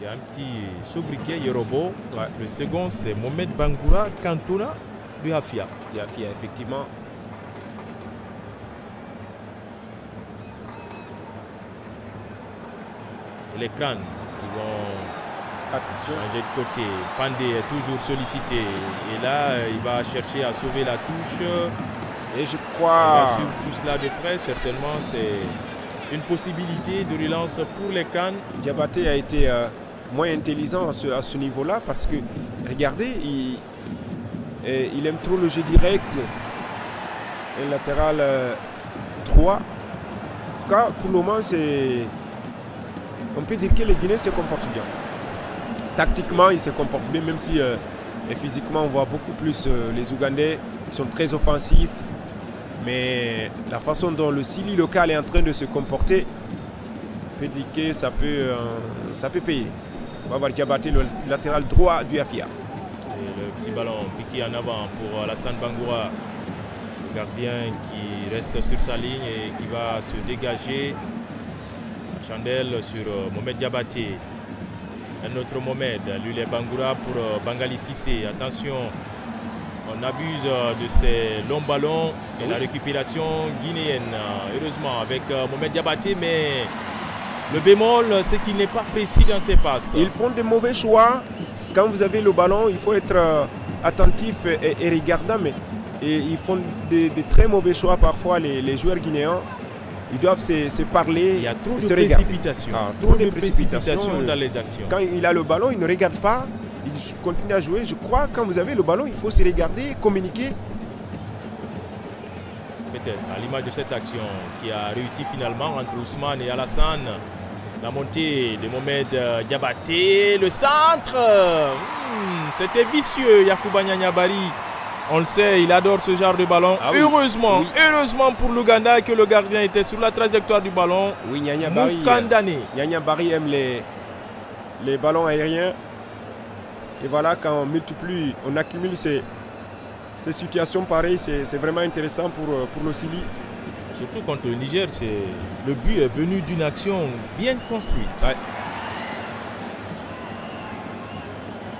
Il y a un petit sobriquet Yorobo. Ouais. Le second, c'est Mohamed Bangoura Cantona de Afia. De Afia, effectivement. Et les crânes qui vont changer de côté. Pandé est toujours sollicité. Et là, il va chercher à sauver la touche. Et je crois... Sur tout cela de près, certainement, c'est une possibilité de relance pour les Cannes. Diabaté a été... moins intelligent à ce niveau-là parce que, regardez, il aime trop le jeu direct. Un latéral 3. En tout cas, pour le moment, on peut dire que les Guinéens se comportent bien. Tactiquement, ils se comportent bien, même si physiquement, on voit beaucoup plus les Ougandais. Ils sont très offensifs. Mais la façon dont le Sili local est en train de se comporter, on peut dire que ça peut payer. On va voir Diabaté, le latéral droit du Afia. Et le petit ballon piqué en avant pour Alassane Bangoura. Le gardien qui reste sur sa ligne et qui va se dégager. La chandelle sur Mohamed Diabaté. Un autre Mohamed, lui les Bangoura pour Bangali Sissé. Attention, on abuse de ces longs ballons et la récupération guinéenne. Heureusement avec Mohamed Diabaté, mais... Le bémol, c'est qu'il n'est pas précis dans ses passes. Ils font de mauvais choix. Quand vous avez le ballon, il faut être attentif et regardant. Mais ils font de très mauvais choix parfois, les joueurs guinéens. Ils doivent se parler. Il y a trop de précipitation. Trop de précipitation dans les actions. Quand il a le ballon, il ne regarde pas. Il continue à jouer. Je crois que quand vous avez le ballon, il faut se regarder, communiquer. Peut-être à l'image de cette action qui a réussi finalement entre Ousmane et Alassane. La montée de Mohamed Diabaté, le centre, c'était vicieux. Yacouba Nianyabari, on le sait, il adore ce genre de ballon. Ah oui. Heureusement, heureusement pour l'Ouganda que le gardien était sur la trajectoire du ballon. Oui, Nianyabari. Nianyabari aime les ballons aériens. Et voilà, quand on multiplie, on accumule ces situations pareilles, c'est vraiment intéressant pour le Sili. Surtout contre le Niger, le but est venu d'une action bien construite. Ouais.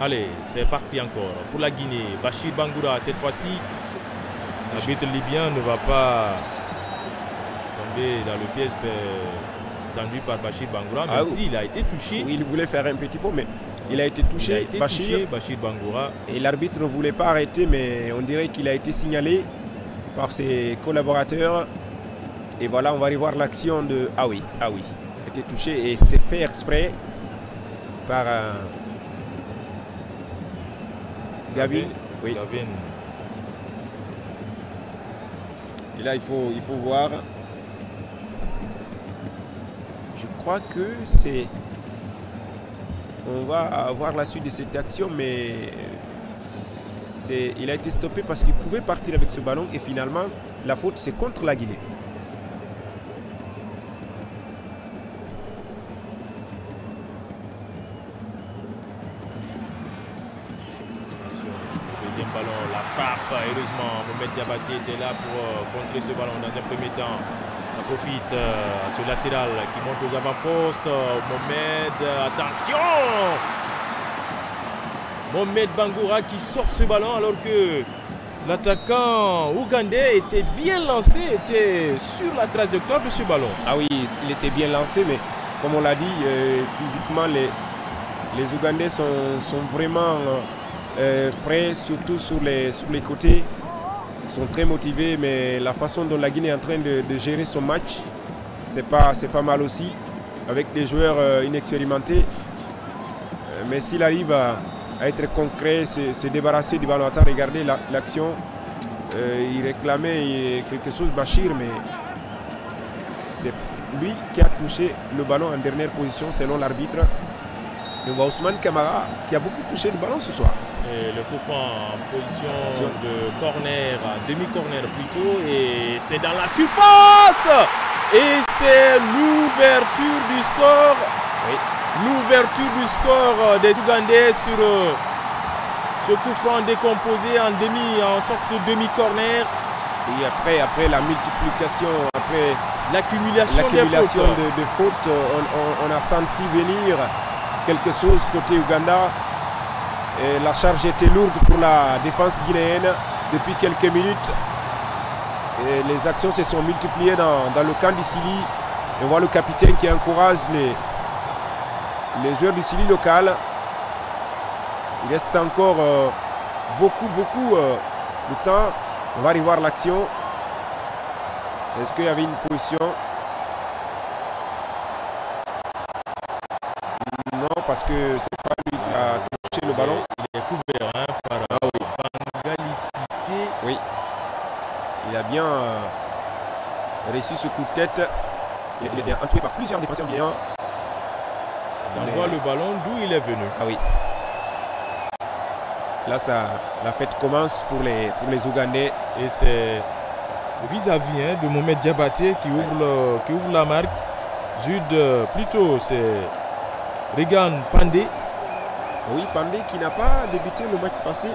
Allez, c'est parti encore pour la Guinée. Bachir Bangoura, cette fois-ci, l'arbitre libyen ne va pas tomber dans le piège tendu par Bachir Bangoura, même s'il a été touché. Oui, il voulait faire un petit pot, mais il a été touché, Bachir Bangoura. Et l'arbitre ne voulait pas arrêter, mais on dirait qu'il a été signalé par ses collaborateurs. Et voilà, on va revoir l'action de... Ah oui, il a été touché et c'est fait exprès par Gavin. Oui. Gavin. Et là, il faut voir. Je crois que c'est... On va avoir la suite de cette action, mais il a été stoppé parce qu'il pouvait partir avec ce ballon et finalement, la faute, c'est contre la Guinée. Ballon, la frappe, heureusement Mohamed Diabaté était là pour contrer ce ballon dans un premier temps. Ça profite à ce latéral qui monte aux avant-postes. Mohamed, attention, Mohamed Bangoura qui sort ce ballon alors que l'attaquant ougandais était bien lancé, était sur la trajectoire de ce ballon. Ah oui, il était bien lancé, mais comme on l'a dit, physiquement les Ougandais sont vraiment prêts, surtout sur les côtés. Ils sont très motivés, mais la façon dont la Guinée est en train de gérer son match, c'est pas mal aussi, avec des joueurs inexpérimentés. Mais s'il arrive à être concret, se débarrasser du ballon, regardez l'action, il réclamait quelque chose, Bachir, mais c'est lui qui a touché le ballon en dernière position selon l'arbitre. Et on voit Ousmane Kamara qui a beaucoup touché le ballon ce soir. Et le coup franc en position de corner, demi-corner plutôt, et c'est dans la surface. Et c'est l'ouverture du score. Oui. L'ouverture du score des Ougandais sur ce coup franc décomposé en sorte de demi-corner. Et après la multiplication, après l'accumulation de fautes, on a senti venir quelque chose côté Ouganda. Et la charge était lourde pour la défense guinéenne depuis quelques minutes. Et les actions se sont multipliées dans le camp du Sili. Et on voit le capitaine qui encourage les joueurs du Sili local. Il reste encore beaucoup de temps. On va revoir l'action. Est-ce qu'il y avait une position? Non, parce que c'est pas lui qui a touché le ballon. Il est couvert par Bangali Cissé. Oui. Il a bien reçu ce coup de tête. Il était entouré par plusieurs défenseurs guinéens. On voit le ballon d'où il est venu. Ah oui. Là, la fête commence pour les Ougandais. Et c'est vis-à-vis de Mohamed Diabaté qui ouvre la marque. Jude, plutôt, c'est Regan Pandé. Oui, Pandé qui n'a pas débuté le match passé.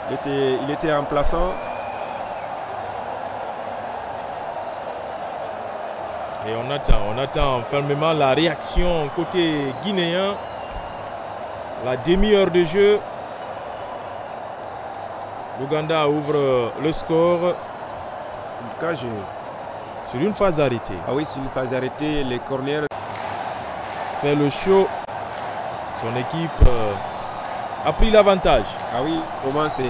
Il était remplaçant. Et on attend fermement la réaction côté guinéen. La demi-heure de jeu. L'Ouganda ouvre le score. En tout cas, sur une phase arrêtée. Ah oui, c'est une phase arrêtée. Les corners fait le show. Son équipe a pris l'avantage. Ah oui, au moins c'est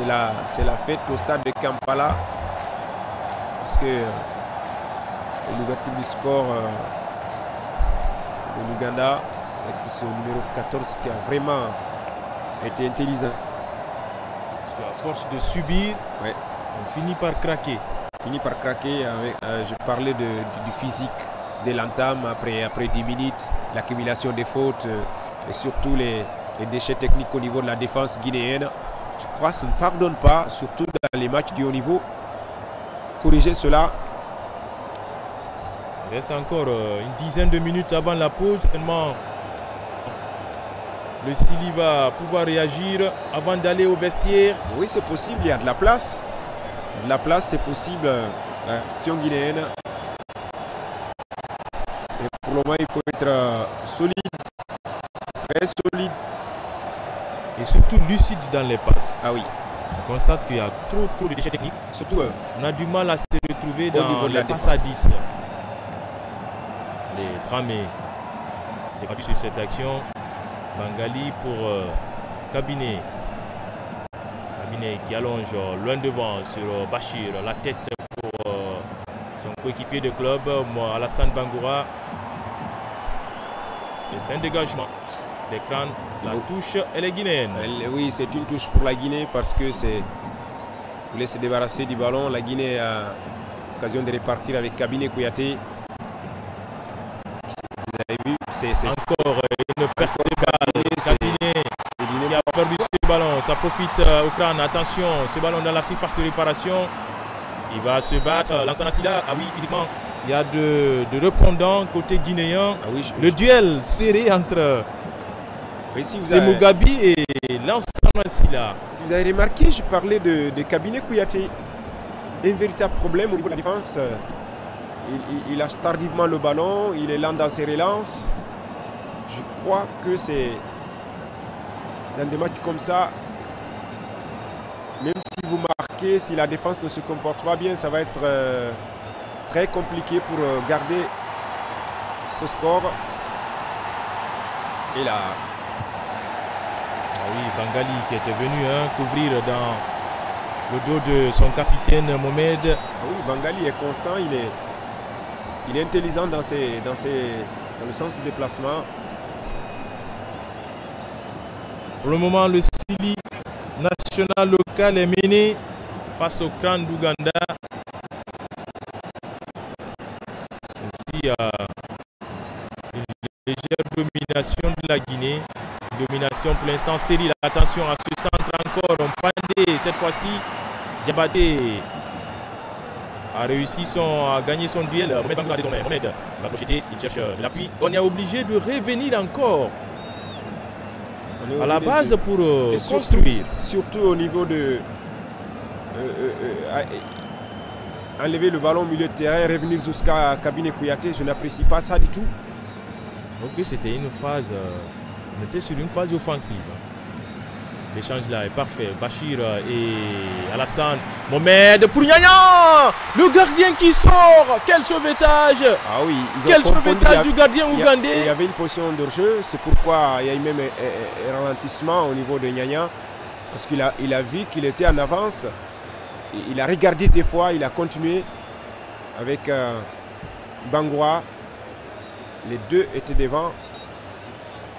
la fête au stade de Kampala. Parce que l'ouverture du score de l'Ouganda, avec ce numéro 14 qui a vraiment été intelligent. Parce qu'à force de subir, on finit par craquer. Je parlais du physique dès l'entame, après 10 minutes, l'accumulation des fautes et surtout les déchets techniques au niveau de la défense guinéenne. Je crois que ça ne pardonne pas, surtout dans les matchs du haut niveau. Corriger cela. Il reste encore une dizaine de minutes avant la pause. Certainement, le Stili va pouvoir réagir avant d'aller au vestiaire. Oui, c'est possible, il y a de la place. De la place, c'est possible. L'action guinéenne. Et pour le moment, il faut être solide, très solide. Et surtout lucide dans les passes. Ah oui. On constate qu'il y a trop de déchets techniques. Surtout, on a du mal à se retrouver au dans niveau de la les passes à défense. 10. Les Dramé, c'est pas sur cette action. Bangali pour Cabinet. Cabinet qui allonge loin devant sur Bachir. La tête pour son coéquipier de club, Alassane Bangoura. Et c'est un dégagement d'écran. La touche, elle est guinéenne. Oui, c'est une touche pour la Guinée parce que c'est voulait se débarrasser du ballon. La Guinée a l'occasion de repartir avec Cabinet Kouyaté. Vous avez vu, c'est encore une perte de balle. Cabinet qui a perdu ce ballon. Ça profite au crâne. Attention, ce ballon dans la surface de réparation. Il va se battre. Lansana Sida, ah oui, physiquement, il y a de répondants côté guinéen. Ah oui, le duel serré entre Mugabi et Lansana Sida. Si vous avez remarqué, je parlais de Cabinet Kouyaté. Un véritable problème au niveau de la défense. Il lâche tardivement le ballon, il est lent dans ses relances. Je crois que c'est dans des matchs comme ça, même si vous marquez, si la défense ne se comporte pas bien, ça va être très compliqué pour garder ce score. Et là, ah oui, Bangali qui était venu couvrir dans le dos de son capitaine Mohamed. Ah oui, Bangali est constant, il est intelligent dans le sens du déplacement. Pour le moment, le Stili national local est mené face au crâne d'Ouganda. Ici, il y a une légère domination de la Guinée. Une domination pour l'instant stérile. Attention à ce centre encore. On Pandé, cette fois-ci, Diabaté a réussi à gagner son duel. Mohamed va crocheter, il cherche l'appui. On est obligé de revenir encore à la base pour construire. Surtout au niveau de enlever le ballon au milieu de terrain, revenir jusqu'à Cabinet Kouyaté. Je n'apprécie pas ça du tout. Donc c'était une phase, on était sur une phase offensive. L'échange là est parfait. Bachir et Alassane. Mohamed pour Nyanya. Le gardien qui sort. Quel sauvetage. Ah oui, quel sauvetage du gardien ougandais. Il y avait une position de jeu. C'est pourquoi il y a eu même un ralentissement au niveau de Nyanya. Parce qu'il a vu qu'il était en avance. Il a regardé des fois. Il a continué avec Bangoura. Les deux étaient devant.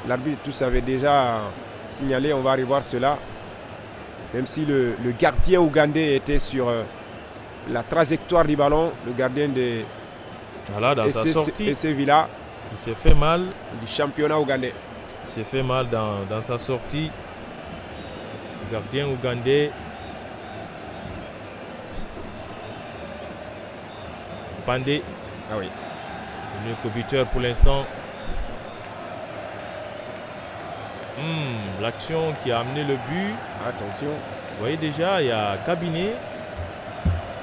L'arbitre tous avait déjà signalé, on va revoir cela. Même si le gardien ougandais était sur la trajectoire du ballon, le gardien de dans sa sortie, Villa, il s'est fait mal du championnat ougandais. Il s'est fait mal dans sa sortie. Le gardien ougandais. Pandé. Ah oui. Le co-buteur pour l'instant. L'action qui a amené le but. Attention. Vous voyez déjà, il y a Cabinet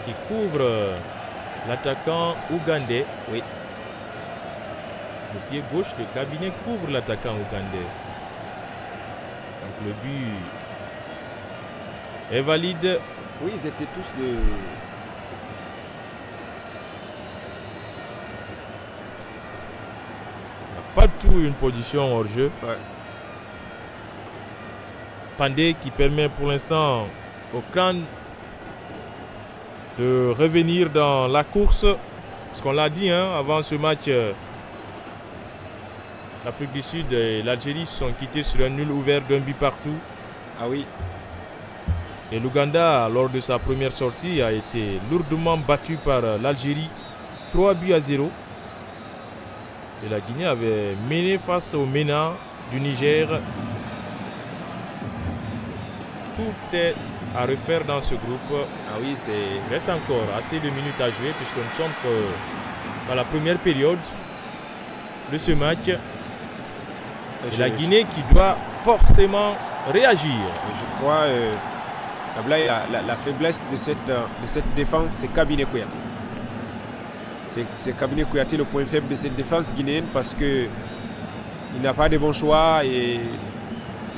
qui couvre l'attaquant ougandais. Oui. Le pied gauche de Cabinet couvre l'attaquant ougandais. Donc le but est valide. Oui, ils étaient tous de... Pas du tout une position hors jeu. Ouais. Pandé qui permet pour l'instant au crâne de revenir dans la course. Parce qu'on l'a dit avant ce match, l'Afrique du Sud et l'Algérie se sont quittés sur un nul ouvert d'un but partout. Ah oui. Et l'Ouganda, lors de sa première sortie, a été lourdement battu par l'Algérie. 3 buts à 0. Et la Guinée avait mené face au MENA du Niger. Tout est à refaire dans ce groupe. Ah oui, il reste encore assez de minutes à jouer puisque nous sommes dans la première période de ce match. Et la Guinée qui doit forcément réagir. Je crois la faiblesse de cette défense, c'est Kabiné Kouyaté. C'est Kabiné Kouyaté le point faible de cette défense guinéenne parce que il n'a pas de bons choix et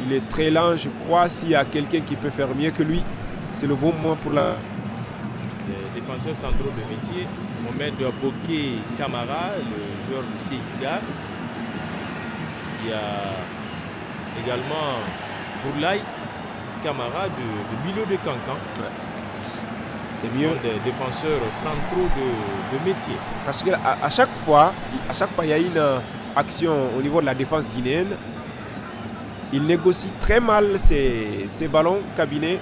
il est très lent. Je crois s'il y a quelqu'un qui peut faire mieux que lui, c'est le bon moment pour la... Les défenseurs centraux de métier, Mohamed Boké Kamara, le joueur du CIK. Il y a également Bourlaï Kamara de milieu de Cancan. Ouais. C'est mieux. Des défenseurs centraux de métier. Parce qu'à chaque fois, il y a une action au niveau de la défense guinéenne. Il négocie très mal ses ballons cabinets.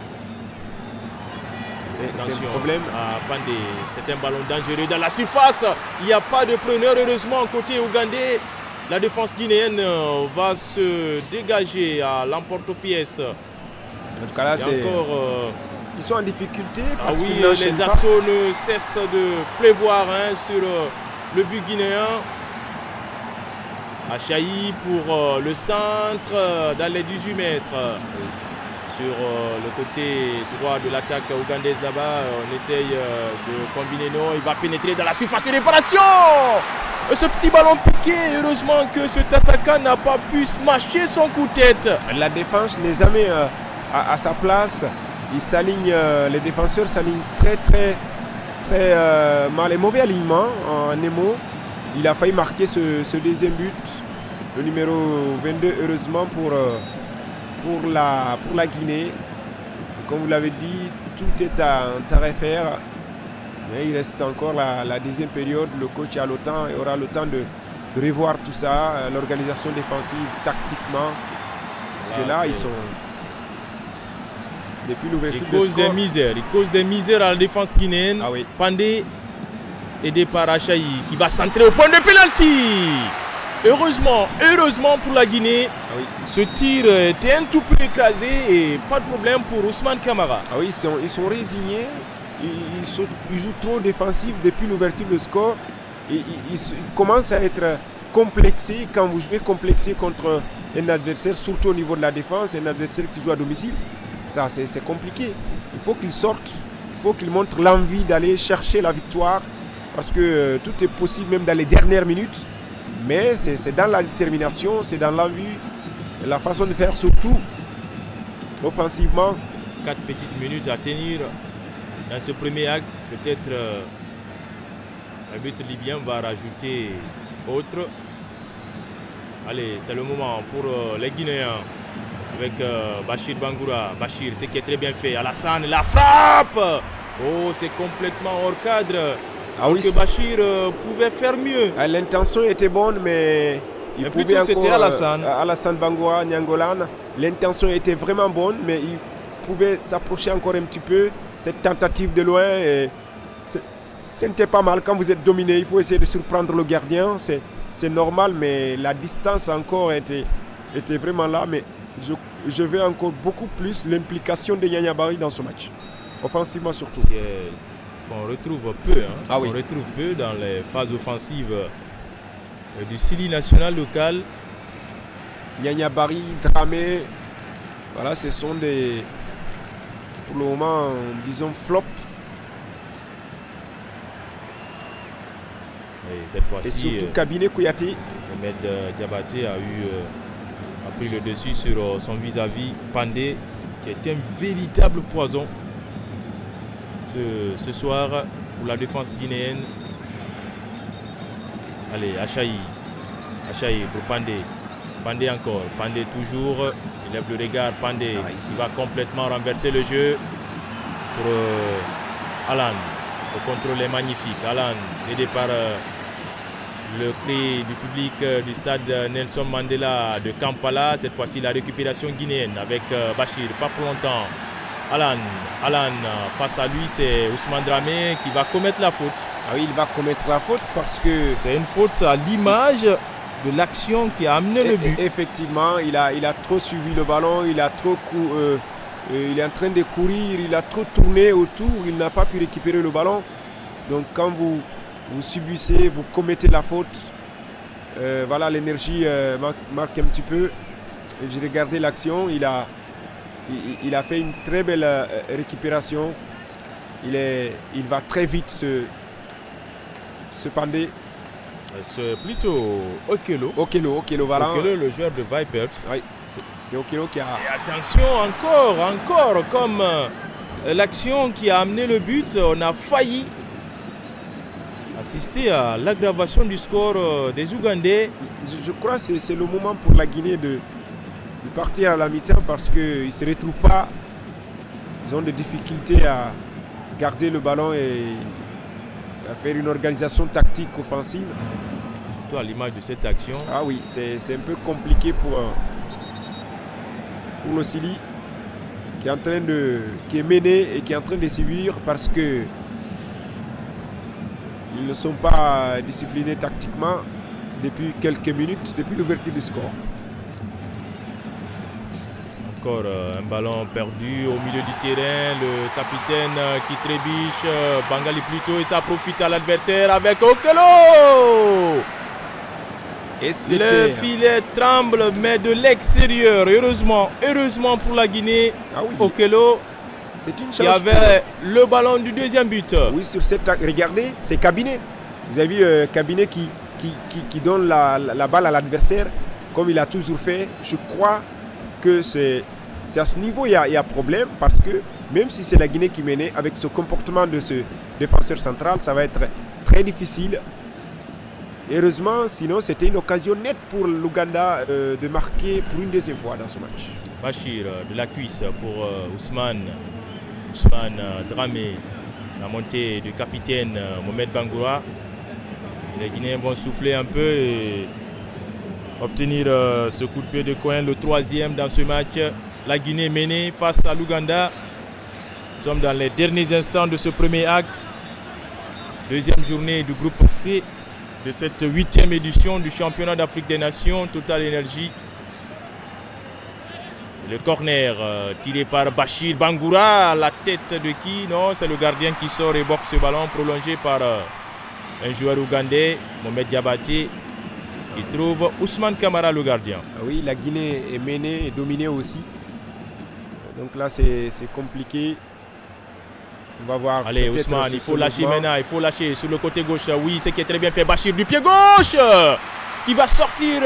C'est un problème. Pandé, c'est un ballon dangereux dans la surface. Il n'y a pas de preneur, heureusement, côté ougandais. La défense guinéenne va se dégager à l'emporte-pièce. En tout cas, là, c'est... ils sont en difficulté. Parce les assauts ne cessent de pleuvoir sur le but guinéen. Achaï pour le centre dans les 18 mètres. Sur le côté droit de l'attaque ougandaise là-bas, on essaye de combiner. Non, il va pénétrer dans la surface de réparation. Ce petit ballon piqué, heureusement que cet attaquant n'a pas pu smasher son coup de tête. La défense n'est jamais à sa place. Les défenseurs s'alignent très mal et mauvais alignement en Nemo. Il a failli marquer ce deuxième but, le numéro 22, heureusement pour la Guinée. Et comme vous l'avez dit, tout est à refaire. Mais il reste encore la deuxième période. Le coach aura le temps de revoir tout ça, l'organisation défensive, tactiquement. Parce que là, ils sont... Depuis l'ouverture de score... Il cause des misères à la défense guinéenne. Ah oui. Pandé, aidé par Achaï, qui va centrer au point de pénalty. Heureusement pour la Guinée, ce tir était un tout peu écrasé et pas de problème pour Ousmane Kamara. Ah oui, ils sont résignés, ils jouent trop défensif depuis l'ouverture de score. Ils commencent à être complexés. Quand vous jouez complexé contre un adversaire, surtout au niveau de la défense, un adversaire qui joue à domicile, ça c'est compliqué. Il faut qu'ils sortent, il faut qu'ils montrent l'envie d'aller chercher la victoire parce que tout est possible même dans les dernières minutes. Mais c'est dans la détermination, c'est dans l'envie, la façon de faire surtout offensivement. 4 petites minutes à tenir dans ce premier acte. Peut-être l'arbitre libyen va rajouter autre. Allez, c'est le moment pour les Guinéens avec Bachir Bangoura. Bachir, c'est qui est très bien fait. Alassane, la frappe. Oh, c'est complètement hors cadre. Ah oui, que Bachir pouvait faire mieux. L'intention était bonne, mais il pouvait encore... C'était Alassane Bangoura, Nyangolan. L'intention était vraiment bonne, mais il pouvait s'approcher encore un petit peu. Cette tentative de loin, ce n'était pas mal. Quand vous êtes dominé, il faut essayer de surprendre le gardien. C'est normal, mais la distance encore était vraiment là. Mais je veux encore beaucoup plus l'implication de Nyanya Bari dans ce match. Offensivement surtout. On retrouve peu, On retrouve peu dans les phases offensives du Sili national local. Nyanya Bari, Dramé, voilà, ce sont des, pour le moment, disons, flops. Et cette fois-ci, et surtout Kabiné Kouyaté. Mohamed Diabaté a pris le dessus sur son vis-à-vis Pandé, qui est un véritable poison ce soir pour la défense guinéenne. Allez, Achaï pour Pandé. Pandé encore. Pandé toujours. Il lève le regard. Pandé qui va complètement renverser le jeu pour Alan. Le contrôle est magnifique. Alan aidé par le cri du public du stade Nelson Mandela de Kampala. Cette fois-ci la récupération guinéenne avec Bachir. Pas pour longtemps. Alan, face à lui, c'est Ousmane Dramé qui va commettre la faute. Ah oui, il va commettre la faute parce que... C'est une faute à l'image de l'action qui a amené le but. Effectivement, il a trop suivi le ballon, il est en train de courir, il a trop tourné autour, il n'a pas pu récupérer le ballon. Donc quand vous subissez, vous commettez la faute, voilà, l'énergie marque un petit peu. J'ai regardé l'action, il a fait une très belle récupération. Il va très vite se Pandé. C'est plutôt Okello. Okello, voilà. Okello, le joueur de Vipers. Oui, c'est Okello qui a... Et attention, encore, comme l'action qui a amené le but, on a failli assister à l'aggravation du score des Ougandais. Je crois que c'est le moment pour la Guinée de partir à la mi-temps parce qu'ils ne se retrouvent pas. Ils ont des difficultés à garder le ballon et à faire une organisation tactique offensive. Surtout à l'image de cette action. Ah oui, c'est un peu compliqué pour le Sili qui est mené et qui est en train de subir parce que ils ne sont pas disciplinés tactiquement depuis quelques minutes, depuis l'ouverture du score. Encore un ballon perdu au milieu du terrain, le capitaine qui trébiche, Bangali plutôt, et ça profite à l'adversaire avec Okello. Et le filet tremble mais de l'extérieur, heureusement pour la Guinée. Ah oui. Okello qui avait le ballon du deuxième but. Oui, sur cette, regardez, c'est Cabinet. Vous avez vu Cabinet qui donne la balle à l'adversaire comme il a toujours fait. Je crois que c'est à ce niveau il y a problème parce que même si c'est la Guinée qui menait, avec ce comportement de ce défenseur central, ça va être très difficile. Heureusement, sinon c'était une occasion nette pour l'Ouganda de marquer pour une deuxième fois dans ce match. Bachir de la cuisse pour Ousmane Dramé, la montée du capitaine Mohamed Bangoura. Les Guinéens vont souffler un peu et obtenir ce coup de pied de coin, le troisième dans ce match. La Guinée menée face à l'Ouganda. Nous sommes dans les derniers instants de ce premier acte. Deuxième journée du groupe C de cette 8e édition du championnat d'Afrique des Nations Total Energy. Le corner tiré par Bachir Bangoura, la tête de qui? Non, c'est le gardien qui sort et boxe ce ballon prolongé par un joueur ougandais, Mohamed Diabaté, qui trouve Ousmane Kamara, le gardien. Ah oui, la Guinée est menée et dominée aussi. Donc là, c'est compliqué. On va voir. Allez, Ousmane, il faut lâcher maintenant. Il faut lâcher sur le côté gauche. Oui, c'est qui est très bien fait. Bachir du pied gauche qui va sortir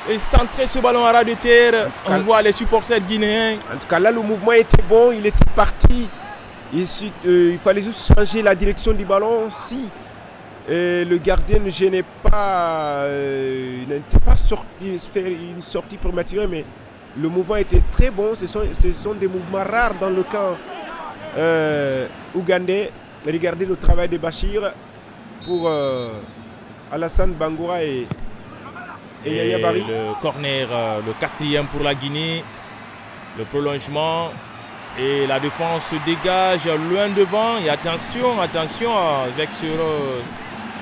et centrer ce ballon à ras de terre. On voit les supporters guinéens. En tout cas, là, le mouvement était bon. Il était parti. Il fallait juste changer la direction du ballon. Si le gardien ne gênait pas, il n'était pas sorti, faire une sortie prématurée, mais le mouvement était très bon. Ce sont des mouvements rares dans le camp ougandais. Regardez le travail de Bachir pour Alassane Bangoura et Yaya Barry. Le corner, le 4e pour la Guinée. Le prolongement. Et la défense se dégage loin devant. Et attention avec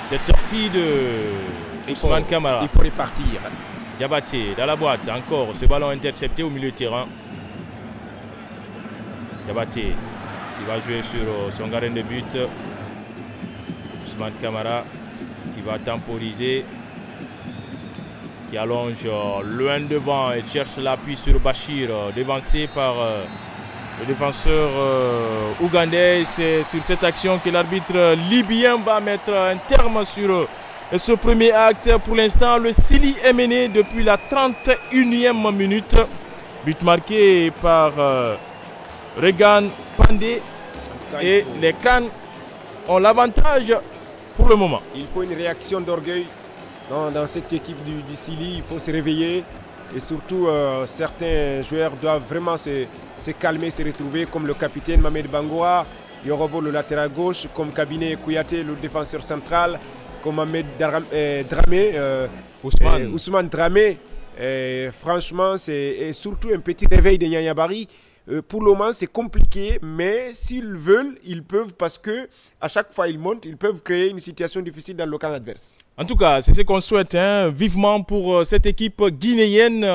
cette sortie de Ousmane Kamara. Il faut repartir. Diabaté dans la boîte. Encore ce ballon intercepté au milieu de terrain. Diabaté qui va jouer sur son gardien de but. Ousmane Kamara qui va temporiser. Qui allonge loin devant. Il cherche l'appui sur Bachir. Dévancé par... le défenseur ougandais. C'est sur cette action que l'arbitre libyen va mettre un terme sur ce premier acte. Pour l'instant, le Sili est mené depuis la 31e minute. But marqué par Regan Pandé. Et les Cannes ont l'avantage pour le moment. Il faut une réaction d'orgueil dans cette équipe du Sili. Il faut se réveiller. Et surtout, certains joueurs doivent vraiment se calmer, se retrouver, comme le capitaine Mohamed Bangoura, Yorobo, le latéral gauche, comme Cabinet Kouyaté, le défenseur central, comme Mohamed Dramé, Ousmane Dramé. Franchement, c'est surtout un petit réveil de Yaya Barry, pour le moment, c'est compliqué, mais s'ils veulent, ils peuvent, parce que à chaque fois ils montent, ils peuvent créer une situation difficile dans le camp adverse. En tout cas, c'est ce qu'on souhaite, hein, vivement pour cette équipe guinéenne.